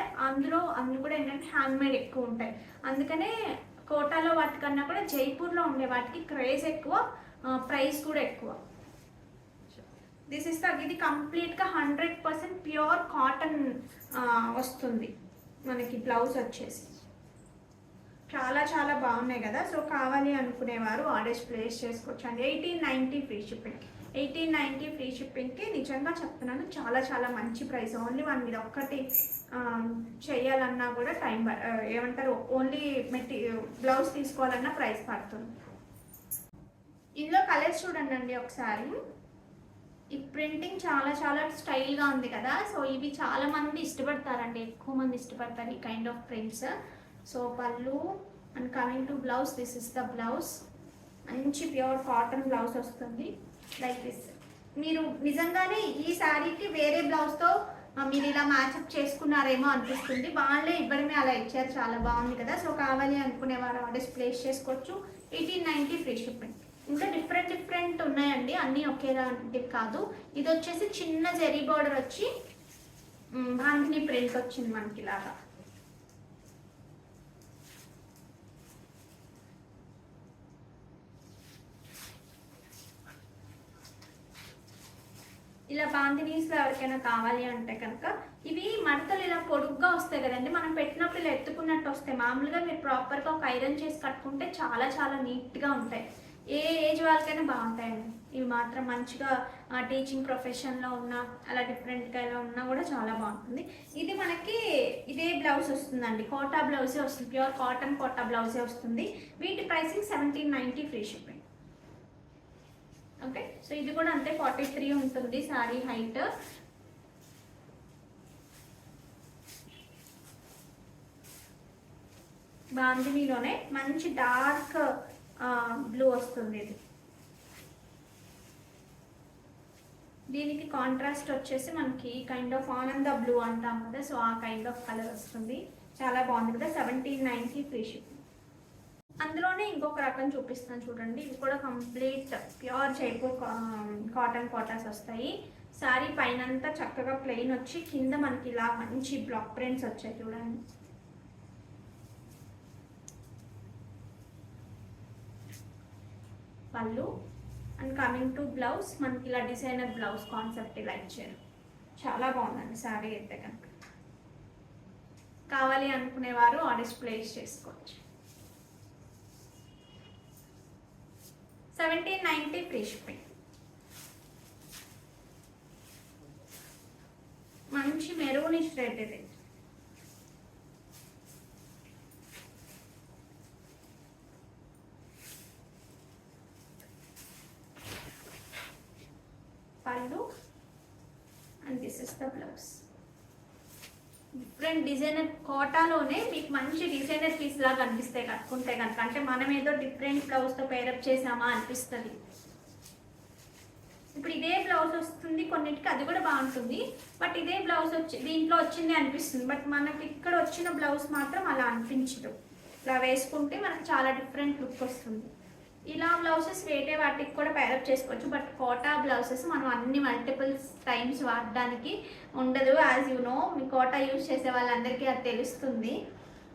అన్ని కూడా ఏంటంటే హ్యాండ్మేడ్ ఎక్కువ ఉంటాయి. అందుకనే కోటాలో వాటికన్నా కూడా జైపూర్లో ఉండే వాటికి క్రేజ్ ఎక్కువ, ప్రైస్ కూడా ఎక్కువ. దిస్ ఇస్ ఇది కంప్లీట్గా 100% ప్యూర్ కాటన్ వస్తుంది మనకి. బ్లౌజ్ వచ్చేసి చాలా చాలా బాగున్నాయి కదా. సో కావాలి అనుకునేవారు ఆర్డర్స్ ప్లేస్ చేసుకోవచ్చు అండి. 1890 ఫ్రీ షిప్పింగ్. 1890 ఫ్రీ షిప్పింగ్కి నిజంగా చెప్తున్నాను, చాలా చాలా మంచి ప్రైస్. ఓన్లీ మీరు ఒక్కటి చేయాలన్నా కూడా ఏమంటారు, ఓన్లీ బ్లౌజ్ తీసుకోవాలన్నా ప్రైస్ పడుతుంది. ఇందులో కలర్స్ చూడండి అండి ఒకసారి. ఈ ప్రింటింగ్ చాలా చాలా స్టైల్గా ఉంది కదా. సో ఇవి చాలా మంది ఇష్టపడతారండి, ఎక్కువ మంది ఇష్టపడతారు ఈ కైండ్ ఆఫ్ ప్రింట్స్. సో పళ్ళు and coming to blouse, this is the blouse. మంచి ప్యూర్ కాటన్ బ్లౌజ్ వస్తుంది లైక్ దిస్. మీరు నిజంగానే ఈ శారీకి వేరే బ్లౌజ్తో మీరు ఇలా మ్యాచ్అప్ చేసుకున్నారేమో అనిపిస్తుంది. వాళ్ళే ఇవ్వడమే అలా ఇచ్చారు, చాలా బాగుంది కదా. సో కావాలి అనుకునేవారు ఆర్డర్స్ ప్లేస్ చేసుకోవచ్చు. 1890 ఫ్రీ షిప్పింగ్. ఇంకా డిఫరెంట్ ఉన్నాయండి, అన్నీ ఒకేలాంటివి కాదు. ఇది వచ్చేసి చిన్న జెరీ బార్డర్ వచ్చి బాంధిని ప్రింట్ వచ్చింది మనకి ఇలాగా. ఇలా బాంధినీస్లో ఎవరికైనా కావాలి అంటే కనుక ఇవి మడతలు ఇలా పొడుగ్గా వస్తాయి కదండి, మనం పెట్టినప్పుడు ఇలా ఎత్తుకున్నట్టు వస్తాయి. మామూలుగా మీరు ప్రాపర్గా ఒక ఐరన్ చేసి కట్టుకుంటే చాలా చాలా నీట్గా ఉంటాయి. ఏ ఏజ్ వాళ్ళకైనా బాగుంటాయండి ఇవి మాత్రం. మంచిగా టీచింగ్ ప్రొఫెషన్లో ఉన్న అలా డిఫరెంట్గా ఇలా ఉన్నా కూడా చాలా బాగుంటుంది. ఇది మనకి ఇదే బ్లౌజ్ వస్తుందండి, కోటా బ్లౌజే వస్తుంది, ప్యూర్ కాటన్ కోటా బ్లౌజే వస్తుంది. వీటి pricing 1790 free shipping. Okay, so ఇది కూడా అంతే 43 ఉంటుంది శారీ హైట్. బాందినీలోనే మంచి డార్క్ బ్లూ వస్తుంది ఇది. దీనికి కాంట్రాస్ట్ వచ్చేసి మనకి కైండ్ ఆఫ్ ఆనంద బ్లూ అంటాం కదా, సో ఆ కైండ్ ఆఫ్ కలర్ వస్తుంది. చాలా బాగుంది కదా. 1790 ఫ్రీ షిప్పింగ్. అందులోనే ఇంకొక రకం చూపిస్తాను చూడండి. ఇది కూడా complete pure Jaipur cotton Kotas వస్తాయి. శారీ పైనంతా చక్కగా ప్లెయిన్ వచ్చి కింద మనకి ఇలా మంచి బ్లాక్ ప్రింట్స్ వచ్చాయి చూడండి. పళ్ళు అండ్ కమింగ్ టు బ్లౌజ్ మనకి ఇలా డిజైనర్ బ్లౌజ్ కాన్సెప్ట్ ఇలా ఇచ్చారు. చాలా బాగుందండి శారీ అయితే కనుక. కావాలి అనుకునేవారు ఆర్డర్స్ ప్లేస్ చేసుకోవచ్చు. 1790 ఫ్రీ షిప్పింగ్. మంచి మెరూనిష్ రెడ్ ఇది. Pallu and this is the blouse. Different designer కోటాలోనే మీకు మంచి డిజైనర్ పీస్ లాగా అనిపిస్తాయి కట్టుకుంటే కనుక. అంటే మనం ఏదో డిఫరెంట్ బ్లౌజ్తో పేరప్ చేసామా అనిపిస్తుంది. ఇప్పుడు ఇదే బ్లౌజ్ వస్తుంది కొన్నిటికి, అది కూడా బాగుంటుంది. బట్ ఇదే బ్లౌజ్ వచ్చి దీంట్లో వచ్చింది అనిపిస్తుంది. బట్ మనకి ఇక్కడ వచ్చిన బ్లౌజ్ మాత్రం అలా అనిపించదు. ఇలా వేసుకుంటే మనకు చాలా డిఫరెంట్ లుక్ వస్తుంది. ఇలా బ్లౌజెస్ వేరే వాటికి కూడా పేరప్ చేసుకోవచ్చు. బట్ కోటా బ్లౌజెస్ మనం అన్ని మల్టిపుల్స్ టైమ్స్ వాడడానికి ఉండదు. యాజ్ యూ నో, మీ కోటా యూజ్ చేసే వాళ్ళందరికీ అది తెలుస్తుంది.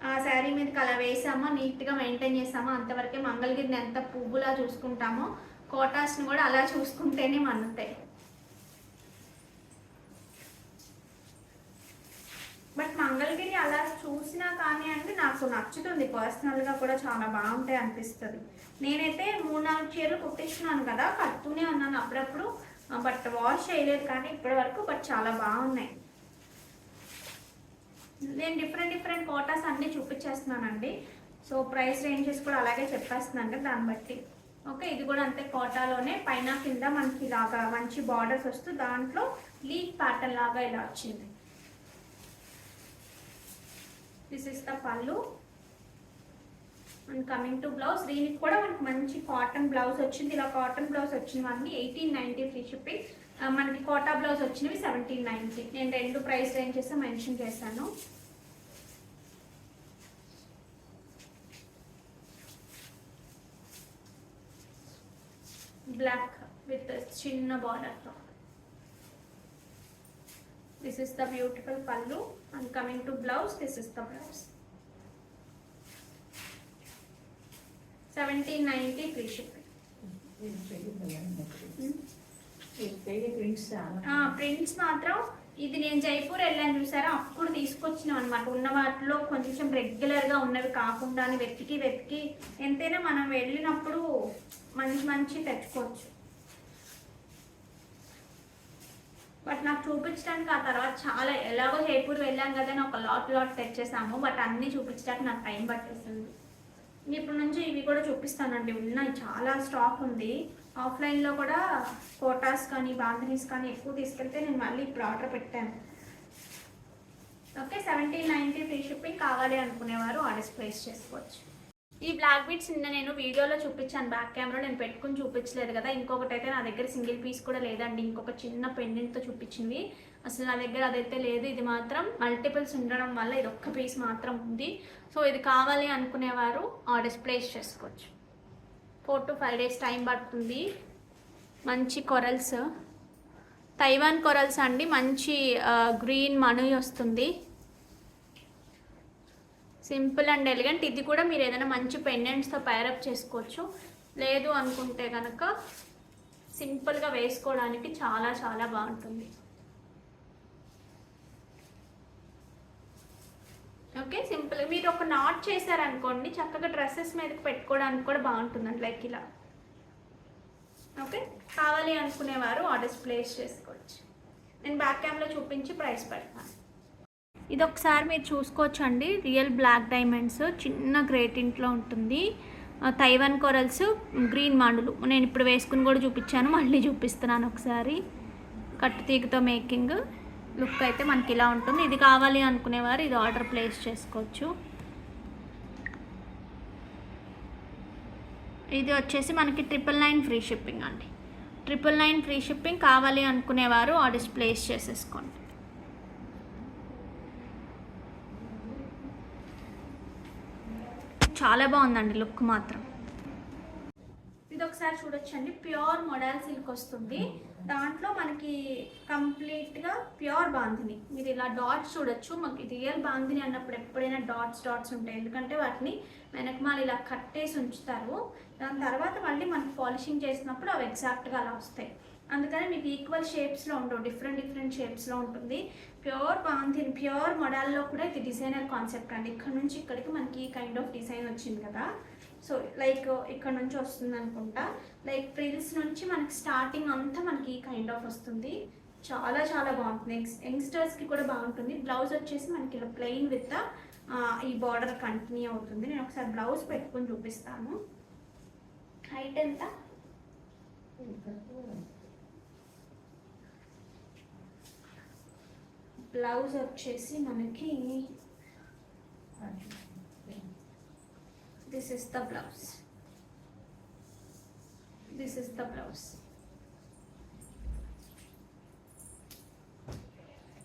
ఆ శారీ మీదకి అలా వేసామో నీట్గా మెయింటైన్ చేసామో అంతవరకే మంగళగిరిని ఎంత పువ్వులా చూసుకుంటామో కోటాస్ని కూడా అలా చూసుకుంటేనే మన్నుతాయి. బట్ మంగళగిరి అలా చూసినా కానీ అంటే నాకు నచ్చుతుంది. పర్సనల్గా కూడా చాలా బాగుంటాయి అనిపిస్తుంది. నేనైతే 3-4 చీరలు కుట్టించున్నాను కదా, కడుతూనే ఉన్నాను అప్పుడప్పుడు. బట్ వాష్ చేయలేదు కానీ ఇప్పటి వరకు. బట్ చాలా బాగున్నాయి. నేను డిఫరెంట్ కోటాస్ అన్నీ చూపించేస్తున్నానండి. సో ప్రైస్ రేంజెస్ కూడా అలాగే చెప్పేస్తున్నాను దాన్ని బట్టి. ఓకే, ఇది కూడా అంతే కోటాలోనే పైన కింద మనకి ఇలాగా మంచి బార్డర్స్ వస్తూ దాంట్లో లీఫ్ ప్యాటర్న్ లాగా ఇలా వచ్చింది. దిస్ ఇస్ ద పళ్ళు అండ్ కమింగ్ టు బ్లౌజ్. దీనికి కూడా మనకి మంచి కాటన్ బ్లౌజ్ వచ్చింది. ఇలా కాటన్ బ్లౌజ్ వచ్చినవన్నీ 1890 ఫ్రీ షిప్పింగ్. మనకి కోటా బ్లౌజ్ వచ్చినవి 1790. నేను రెండు ప్రైస్ రేంజెస్ మెన్షన్ చేశాను. బ్లాక్ విత్ చిన్న బార్డర్తో. This is the beautiful pallu and coming to blouse, this is the blouse. 1790 free shipping. Prints మాత్రం ఇది నేను జైపూర్ వెళ్ళాను చూసారా, అప్పుడు తీసుకొచ్చినాం అనమాట. ఉన్న వాటిలో కొంచెం రెగ్యులర్గా ఉన్నవి కాకుండా వెతికి ఎంతైనా మనం వెళ్ళినప్పుడు మంచి తెచ్చుకోవచ్చు. బట్ నాకు చూపించడానికి ఆ తర్వాత చాలా ఎలాగో జైపూర్ వెళ్ళాం కదా అని ఒక లాట్ తెచ్చేసాము. బట్ అన్నీ చూపించడానికి నాకు టైం పట్టేసింది. ఇప్పటి నుంచి ఇవి కూడా చూపిస్తానండి. ఉన్నాయి, చాలా స్టాక్ ఉంది. ఆఫ్లైన్లో కూడా కోటాస్ కానీ బాంధనీస్ కానీ ఎక్కువ తీసుకెళ్తే నేను మళ్ళీ ఇప్పుడు ఆర్డర్ పెట్టాను. Okay, 1790 free shipping. కావాలి అనుకునేవారు ఆర్డర్స్ ప్లేస్ చేసుకోవచ్చు. ఈ బ్లాక్ బీడ్స్ నిన్న నేను వీడియోలో చూపించాను, బ్యాక్ కెమెరా నేను పెట్టుకుని చూపించలేదు కదా. ఇంకొకటి అయితే నా దగ్గర సింగిల్ పీస్ కూడా లేదండి. ఇంకొక చిన్న పెండెంట్తో చూపించింది, అసలు నా దగ్గర అదైతే లేదు. ఇది మాత్రం మల్టిపుల్స్ ఉండడం వల్ల ఇది ఒక్క పీస్ మాత్రం ఉంది. సో ఇది కావాలి అనుకునేవారు ఆర్డర్స్ ప్లేస్ చేసుకోవచ్చు. 4 to 5 days టైం పడుతుంది. మంచి కొరల్స్, తైవాన్ కొరల్స్ అండి. మంచి గ్రీన్ మణి వస్తుంది. Simple and elegant. ఇది కూడా మీరు ఏదైనా మంచి పెండెంట్స్తో పైరప్ చేసుకోవచ్చు. లేదు అనుకుంటే కనుక సింపుల్గా వేసుకోవడానికి చాలా చాలా బాగుంటుంది. Okay, simple. మీరు ఒక నాట్ చేశారనుకోండి, చక్కగా డ్రెస్సెస్ మీదకి పెట్టుకోవడానికి కూడా బాగుంటుందండి, లైక్ ఇలా. ఓకే, కావాలి అనుకునేవారు ఆర్డర్స్ ప్లేస్ చేసుకోవచ్చు. నేను బ్యాక్ క్యామ్లో చూపించి ప్రైస్ పెడతాను. ఇది ఒకసారి మీరు చూసుకోవచ్చు అండి. రియల్ బ్లాక్ డైమండ్స్, చిన్న గ్రేటింట్లో ఉంటుంది. తైవాన్ కొరల్స్, గ్రీన్ మాండులు. నేను ఇప్పుడు వేసుకుని కూడా చూపించాను, మళ్ళీ చూపిస్తున్నాను ఒకసారి. కట్టు తీగతో మేకింగ్ లుక్ అయితే మనకి ఇలా ఉంటుంది. ఇది కావాలి అనుకునేవారు ఇది ఆర్డర్ ప్లేస్ చేసుకోవచ్చు. ఇది వచ్చేసి మనకి 999 ఫ్రీ షిప్పింగ్ అండి. 999 ఫ్రీ షిప్పింగ్. కావాలి అనుకునేవారు ఆర్డర్స్ ప్లేస్ చేసేసుకోండి. చాలా బాగుందండి లుక్ మాత్రం. ఇది ఒకసారి చూడొచ్చండి, ప్యూర్ మోడల్ సిల్క్ వస్తుంది. దాంట్లో మనకి కంప్లీట్గా ప్యూర్ బాందిని. మీరు ఇలా డాట్స్ చూడొచ్చు. మనకి రియల్ బాందిని అన్నప్పుడు ఎప్పుడైనా డాట్స్ డాట్స్ ఉంటాయి, ఎందుకంటే వాటిని వెనకమాల ఇలా కట్టేసి ఉంచుతారు. దాని తర్వాత మళ్ళీ మనకి పాలిషింగ్ చేసినప్పుడు అవి ఎగ్జాక్ట్గా అలా వస్తాయి. అందుకని మీకు ఈక్వల్ షేప్స్లో ఉండవు, డిఫరెంట్ డిఫరెంట్ షేప్స్లో ఉంటుంది. ప్యూర్ బాందిని, ప్యూర్ మోడల్లో కూడా ఇది డిజైనర్ కాన్సెప్ట్ అండి. ఇక్కడ నుంచి ఇక్కడికి మనకి ఈ కైండ్ ఆఫ్ డిజైన్ వచ్చింది కదా. సో లైక్ ఇక్కడ నుంచి వస్తుంది అనుకుంటా, లైక్ ఫ్రిల్స్ నుంచి మనకి స్టార్టింగ్ అంతా మనకి ఈ కైండ్ ఆఫ్ వస్తుంది. చాలా చాలా బాగుంటుంది, యంగ్స్టర్స్కి కూడా బాగుంటుంది. బ్లౌజ్ వచ్చేసి మనకి ఇలా ప్లెయిన్ విత్ ఈ బార్డర్ కంటిన్యూ అవుతుంది. నేను ఒకసారి బ్లౌజ్ పెట్టుకొని చూపిస్తాను. హైట్ ఎంత? బ్లౌజ్ వచ్చేసి మనకి this is the blouse, this is the blouse.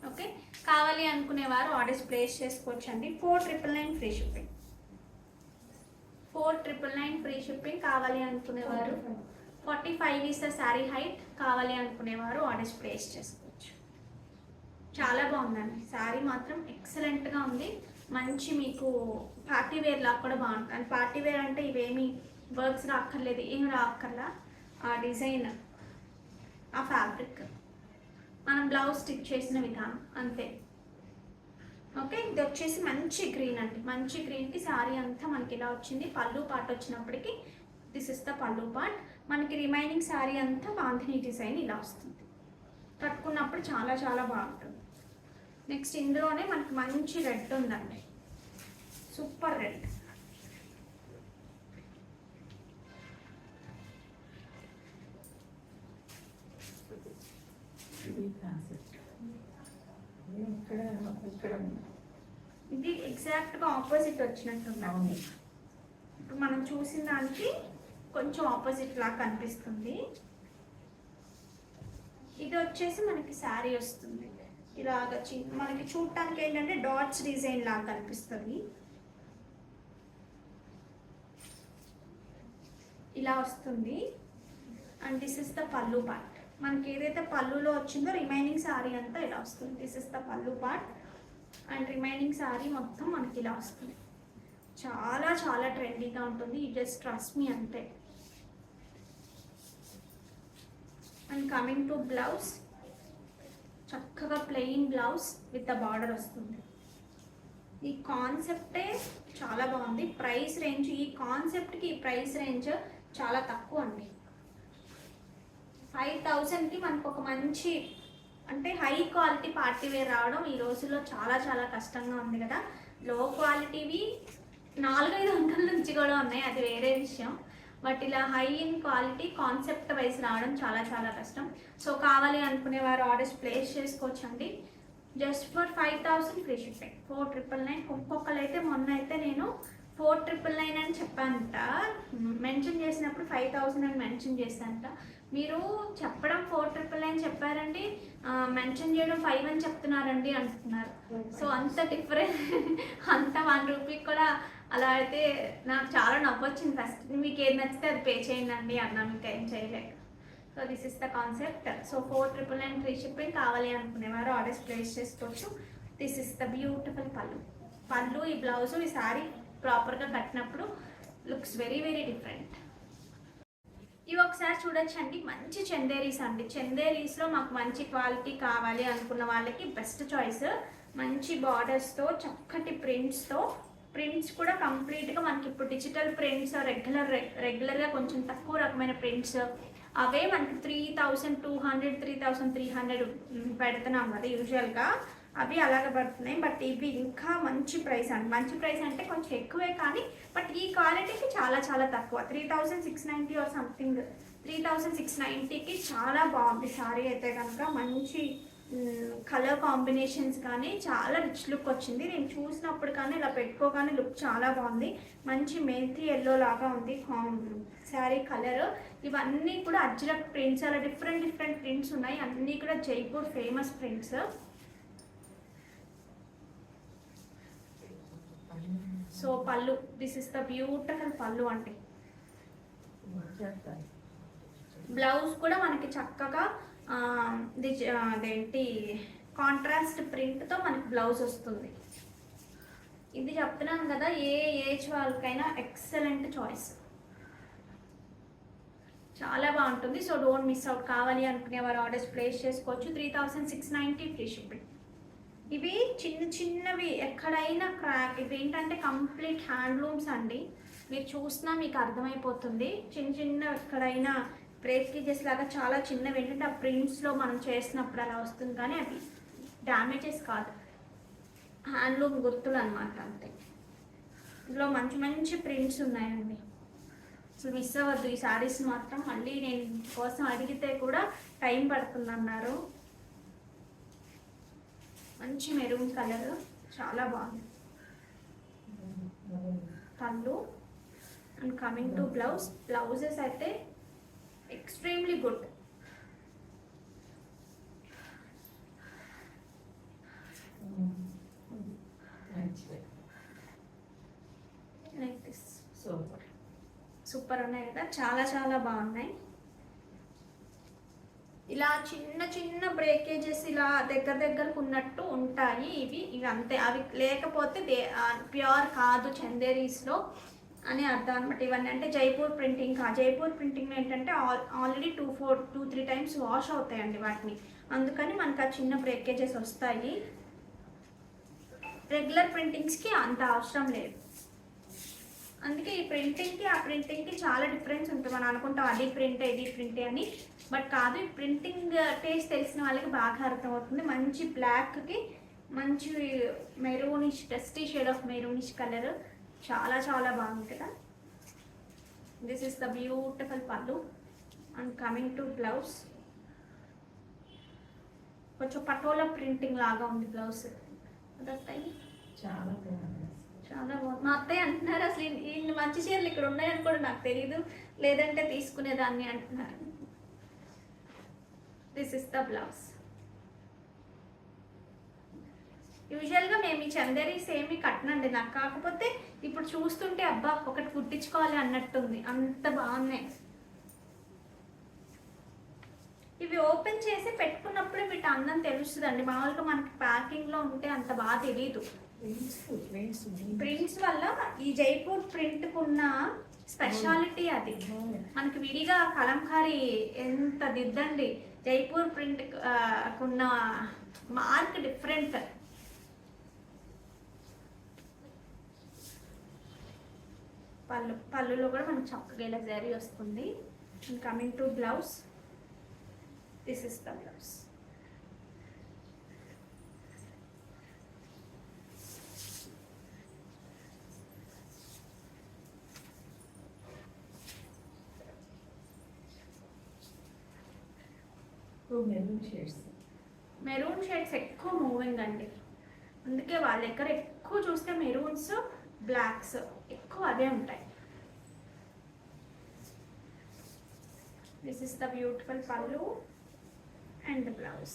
Okay, కావాలి అనుకునేవారు ఆర్డర్స్ ప్లేస్ చేసుకోవచ్చండి. 4999 ఫ్రీ షిప్పింగ్, 4999 ఫ్రీ షిప్పింగ్. కావాలి అనుకునేవారు 45 ఈస్ ద శారీ హైట్. కావాలి అనుకునేవారు ఆర్డర్స్ ప్లేస్ చేసుకోవచ్చు. చాలా బాగుందండి శారీ మాత్రం, ఎక్సలెంట్గా ఉంది. మంచి మీకు పార్టీ వేర్ లాగా కూడా బాగుంటుంది. అండ్ పార్టీ వేర్ అంటే ఇవేమి వర్క్స్ రాక్కర్లేదు, ఏం రాక్కర్లా. ఆ డిజైన్, ఆ ఫ్యాబ్రిక్, మనం బ్లౌజ్ స్టిచ్ చేసిన విధానం అంతే. ఓకే, ఇది వచ్చేసి మంచి గ్రీన్ అండి. మంచి గ్రీన్కి శారీ అంతా మనకి ఇలా వచ్చింది. పళ్ళు పార్ట్ వచ్చినప్పటికీ దిస్ ఇస్ ద పళ్ళు పార్ట్. మనకి రిమైనింగ్ శారీ అంతా బాంధిని డిజైన్ ఇలా వస్తుంది. కట్టుకున్నప్పుడు చాలా చాలా బాగుంటుంది. నెక్స్ట్ ఇందులోనే మనకి మంచి రెడ్ ఉందండి, సూపర్ రెడ్. ఇది ఎగ్జాక్ట్గా ఆపోజిట్ వచ్చినట్టుంది. ఇప్పుడు మనం చూసిన దానికి కొంచెం ఆపోజిట్ లాగా కనిపిస్తుంది. ఇది వచ్చేసి మనకి శారీ వస్తుంది ఇలాగ. మనకి చూడటానికి ఏంటంటే డాట్స్ డిజైన్ లాగా కనిపిస్తుంది. ఇలా వస్తుంది. And this is the pallu part. మనకి ఏదైతే పళ్ళులో వచ్చిందో రిమైనింగ్ శారీ అంతా ఇలా వస్తుంది. This is the pallu part and remaining sari మొత్తం మనకి ఇలా వస్తుంది. చాలా చాలా ట్రెండీగా ఉంటుంది. ఈ జస్ట్ ట్రస్ట్ మీ అంతే. అండ్ కమింగ్ టు బ్లౌజ్, చక్కగా plain blouse with the border వస్తుంది. ఈ కాన్సెప్టే చాలా బాగుంది. ప్రైస్ రేంజ్, ఈ కాన్సెప్ట్కి ఈ ప్రైస్ రేంజ్ చాలా తక్కువ అండి. 5000కి మనకు ఒక మంచి అంటే హై క్వాలిటీ పార్టీ వేర్ రావడం ఈ రోజుల్లో చాలా చాలా కష్టంగా ఉంది కదా. లో క్వాలిటీవి 400-500 నుంచి కూడా ఉన్నాయి, అది వేరే విషయం. బట్ ఇలా high in quality concept wise రావడం చాలా చాలా కష్టం. సో కావాలి అనుకునే వారు ఆర్డర్స్ ప్లేస్ చేసుకోవచ్చండి. Just for 5000 free shipping, 4999. ఒక్కొక్కరు అయితే మొన్న అయితే నేను 4999 అని చెప్పానంట, మెన్షన్ చేసినప్పుడు 5000 అని మెన్షన్ చేశానంట. మీరు చెప్పడం 4999 చెప్పారండి, మెన్షన్ చేయడం 5 అని చెప్తున్నారండి అంటున్నారు. సో అంత డిఫరెన్స్, అంత 1 రూపీకి కూడా అలా అయితే నాకు చాలా నవ్వొచ్చింది. ఫస్ట్ మీకు ఏది నచ్చితే అది పే చేయండి అండి అన్నా, మీకు ఏం చేయలేక. So this is the concept. So 4999 free shipping. కావాలి అనుకునేవారు ఆర్డర్స్ ప్లేస్ చేసుకోవచ్చు. దిస్ ఇస్ ద బ్యూటిఫుల్ పళ్ళు. పళ్ళు, ఈ బ్లౌజు, ఈ శారీ ప్రాపర్గా కట్టినప్పుడు లుక్స్ వెరీ వెరీ డిఫరెంట్. ఇవి ఒకసారి చూడొచ్చండి, మంచి చందేరీస్ అండి. చందేరీస్లో మాకు మంచి క్వాలిటీ కావాలి అనుకున్న వాళ్ళకి బెస్ట్ చాయిస్. మంచి బార్డర్స్తో, చక్కటి ప్రింట్స్తో, ప్రింట్స్ కూడా కంప్లీట్గా మనకి ఇప్పుడు డిజిటల్ ప్రింట్స్, రెగ్యులర్గా కొంచెం తక్కువ రకమైన ప్రింట్స్ అవే మనకి 3200 3300 పెడుతున్నాం కదా యూజువల్గా, అవి అలాగ పడుతున్నాయి. బట్ ఇవి ఇంకా మంచి ప్రైస్ అండి. మంచి ప్రైస్ అంటే కొంచెం ఎక్కువే కానీ బట్ ఈ క్వాలిటీకి చాలా చాలా తక్కువ. 3690 ఆర్ సంథింగ్, 3690కి చాలా బాగుంది సారీ అయితే కనుక. మంచి కలర్ కాంబినేషన్స్ కానీ చాలా రిచ్ లుక్ వచ్చింది. నేను చూసినప్పుడు కానీ ఇలా పెట్టుకోగానే లుక్ చాలా బాగుంది. మంచి మెంతి ఎల్లో లాగా ఉంది శారీ కలర్. ఇవన్నీ కూడా అజ్రక్ ప్రింట్స్, అలా డిఫరెంట్ డిఫరెంట్ ప్రింట్స్ ఉన్నాయి. అన్నీ కూడా జైపూర్ ఫేమస్ ప్రింట్స్. సో పళ్ళు, దిస్ ఇస్ ద బ్యూటిఫుల్ పళ్ళు అండి. బ్లౌజ్ కూడా మనకి చక్కగా అదేంటి కాంట్రాస్ట్ ప్రింట్తో మనకి బ్లౌజ్ వస్తుంది. ఇది చెప్తున్నాను కదా, ఏ ఏజ్ వాళ్ళకైనా ఎక్సలెంట్ చాయిస్, చాలా బాగుంటుంది. So don't miss out. కావాలి అనుకునే వారు ఆర్డర్స్ ప్లేస్ చేసుకోవచ్చు. 3690 ఫ్రీ షిప్పింగ్. ఇవి చిన్న చిన్నవి ఎక్కడైనా క్రాక్, ఇవి ఏంటంటే కంప్లీట్ హ్యాండ్లూమ్స్ అండి. మీరు చూసినా మీకు అర్థమైపోతుంది. చిన్న చిన్న ఎక్కడైనా బ్రేకేజెస్ లాగా చాలా చిన్నవి ఏంటంటే ఆ ప్రింట్స్లో మనం చేసినప్పుడు అలా వస్తుంది, కానీ అవి డ్యామేజెస్ కాదు, హ్యాండ్లూమ్ గుర్తులు అనమాట అంతే. ఇందులో మంచి మంచి ప్రింట్స్ ఉన్నాయండి. అసలు మిస్ అవ్వద్దు ఈ శారీస్ మాత్రం. మళ్ళీ నేను కోసం అడిగితే కూడా టైం పడుతుంది అన్నారు. మంచి మెరూన్ కలర్, చాలా బాగుంది pallu. And coming to blouse, blouses అయితే extremely good. Like this super ఉన్నాయి కదా, చాలా చాలా బాగున్నాయి. ఇలా చిన్న చిన్న బ్రేకేజెస్ ఇలా దగ్గర దగ్గరకు ఉన్నట్టు ఉంటాయి ఇవి అంతే. అవి లేకపోతే ప్యూర్ కాదు చందేరీస్లో అని అర్థం అనమాట. ఇవన్నీ అంటే జైపూర్ ప్రింటింగ్ జైపూర్ ప్రింటింగ్ ఏంటంటే ఆల్రెడీ 2-3 టైమ్స్ వాష్ అవుతాయండి వాటిని, అందుకని మనకు ఆ చిన్న బ్రేకేజెస్ వస్తాయి. రెగ్యులర్ ప్రింటింగ్స్కి అంత అవసరం లేదు. అందుకే ఈ ప్రింటింగ్కి ఆ ప్రింటింగ్కి చాలా డిఫరెన్స్ ఉంటుంది. మనం అనుకుంటాం అది ప్రింటే ఇది ప్రింటే అని, బట్ కాదు. ఈ ప్రింటింగ్ టేస్ట్ తెలిసిన వాళ్ళకి బాగా అర్థమవుతుంది. మంచి బ్లాక్కి మంచి maroonish, dusty shade of maroonish colour, చాలా చాలా బాగుంది కదా. This is the beautiful pallu. And coming to blouse, కొంచెం పటోలా ప్రింటింగ్ లాగా ఉంది బ్లౌజ్. అదొస్తాయి, చాలా బాగుంది, చాలా బాగుంది. మా అత్తయ్య అంటున్నారు అసలు ఇన్ని మంచి చీరలు ఇక్కడ ఉన్నాయని కూడా నాకు తెలీదు, లేదంటే తీసుకునేదాన్ని అంటున్నారు. This is the blouse. యూజువల్గా మేము ఈ చందేరీస్ ఏమి కట్టనండి నాకు, కాకపోతే ఇప్పుడు చూస్తుంటే అబ్బా ఒకటి కుట్టించుకోవాలి అన్నట్టుంది, అంత బాగున్నాయి. ఇవి ఓపెన్ చేసి పెట్టుకున్నప్పుడే వీటి అందం తెలుస్తుందండి. మామూలుగా మనకి ప్యాకింగ్లో ఉంటే అంత బాగా తెలీదు. ప్రింట్స్ వల్ల ఈ జైపూర్ ప్రింట్కున్న స్పెషాలిటీ అది. మనకి విడిగా కలంకారీ ఎంత దిద్దండి, జైపూర్ ప్రింట్ కున్న మార్క్ డిఫరెంట్. పళ్ళులో కూడా మనకు చక్కగా ఇలా జరీ వస్తుంది. Coming to blouse, this is the blouse. Maroon shades ఎక్కువ మూవింగ్ అండి, అందుకే వాళ్ళ దగ్గర ఎక్కువ చూస్తే మెరూన్స్, బ్లాక్స్ ఎక్కువ అదే ఉంటాయి. This is the beautiful pallu and blouse.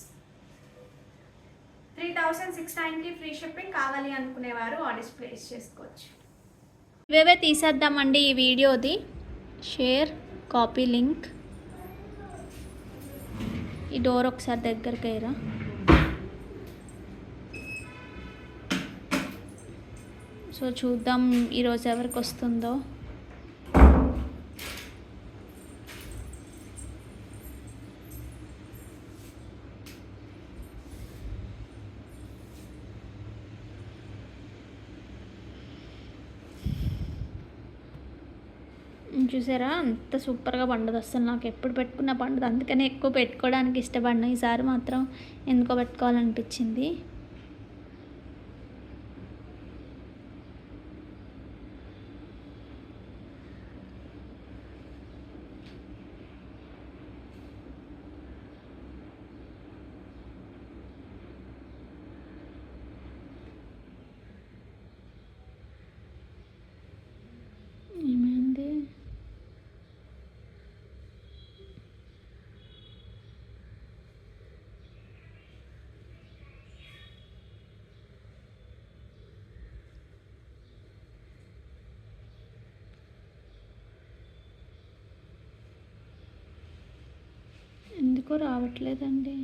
3690 free shipping. కావాలి అనుకునేవారు ఆర్డర్స్ ప్లేస్ చేసుకోవచ్చు. ఇవేవే తీసేద్దామండి ఈ వీడియోది. Share, copy link. ఈ డోర్ ఒకసారి దగ్గరికి అయ్యారా. సో చూద్దాం ఈరోజు ఎవరికి వస్తుందో. చూసారా అంత సూపర్గా పండుగ అసలు. నాకు ఎప్పుడు పెట్టుకున్న పండుగ, అందుకనే ఎక్కువ పెట్టుకోవడానికి ఇష్టపడినా. ఈసారి మాత్రం ఎందుకో పెట్టుకోవాలనిపించింది. ఏమైంది? ఎందుకో రావట్లేదండి.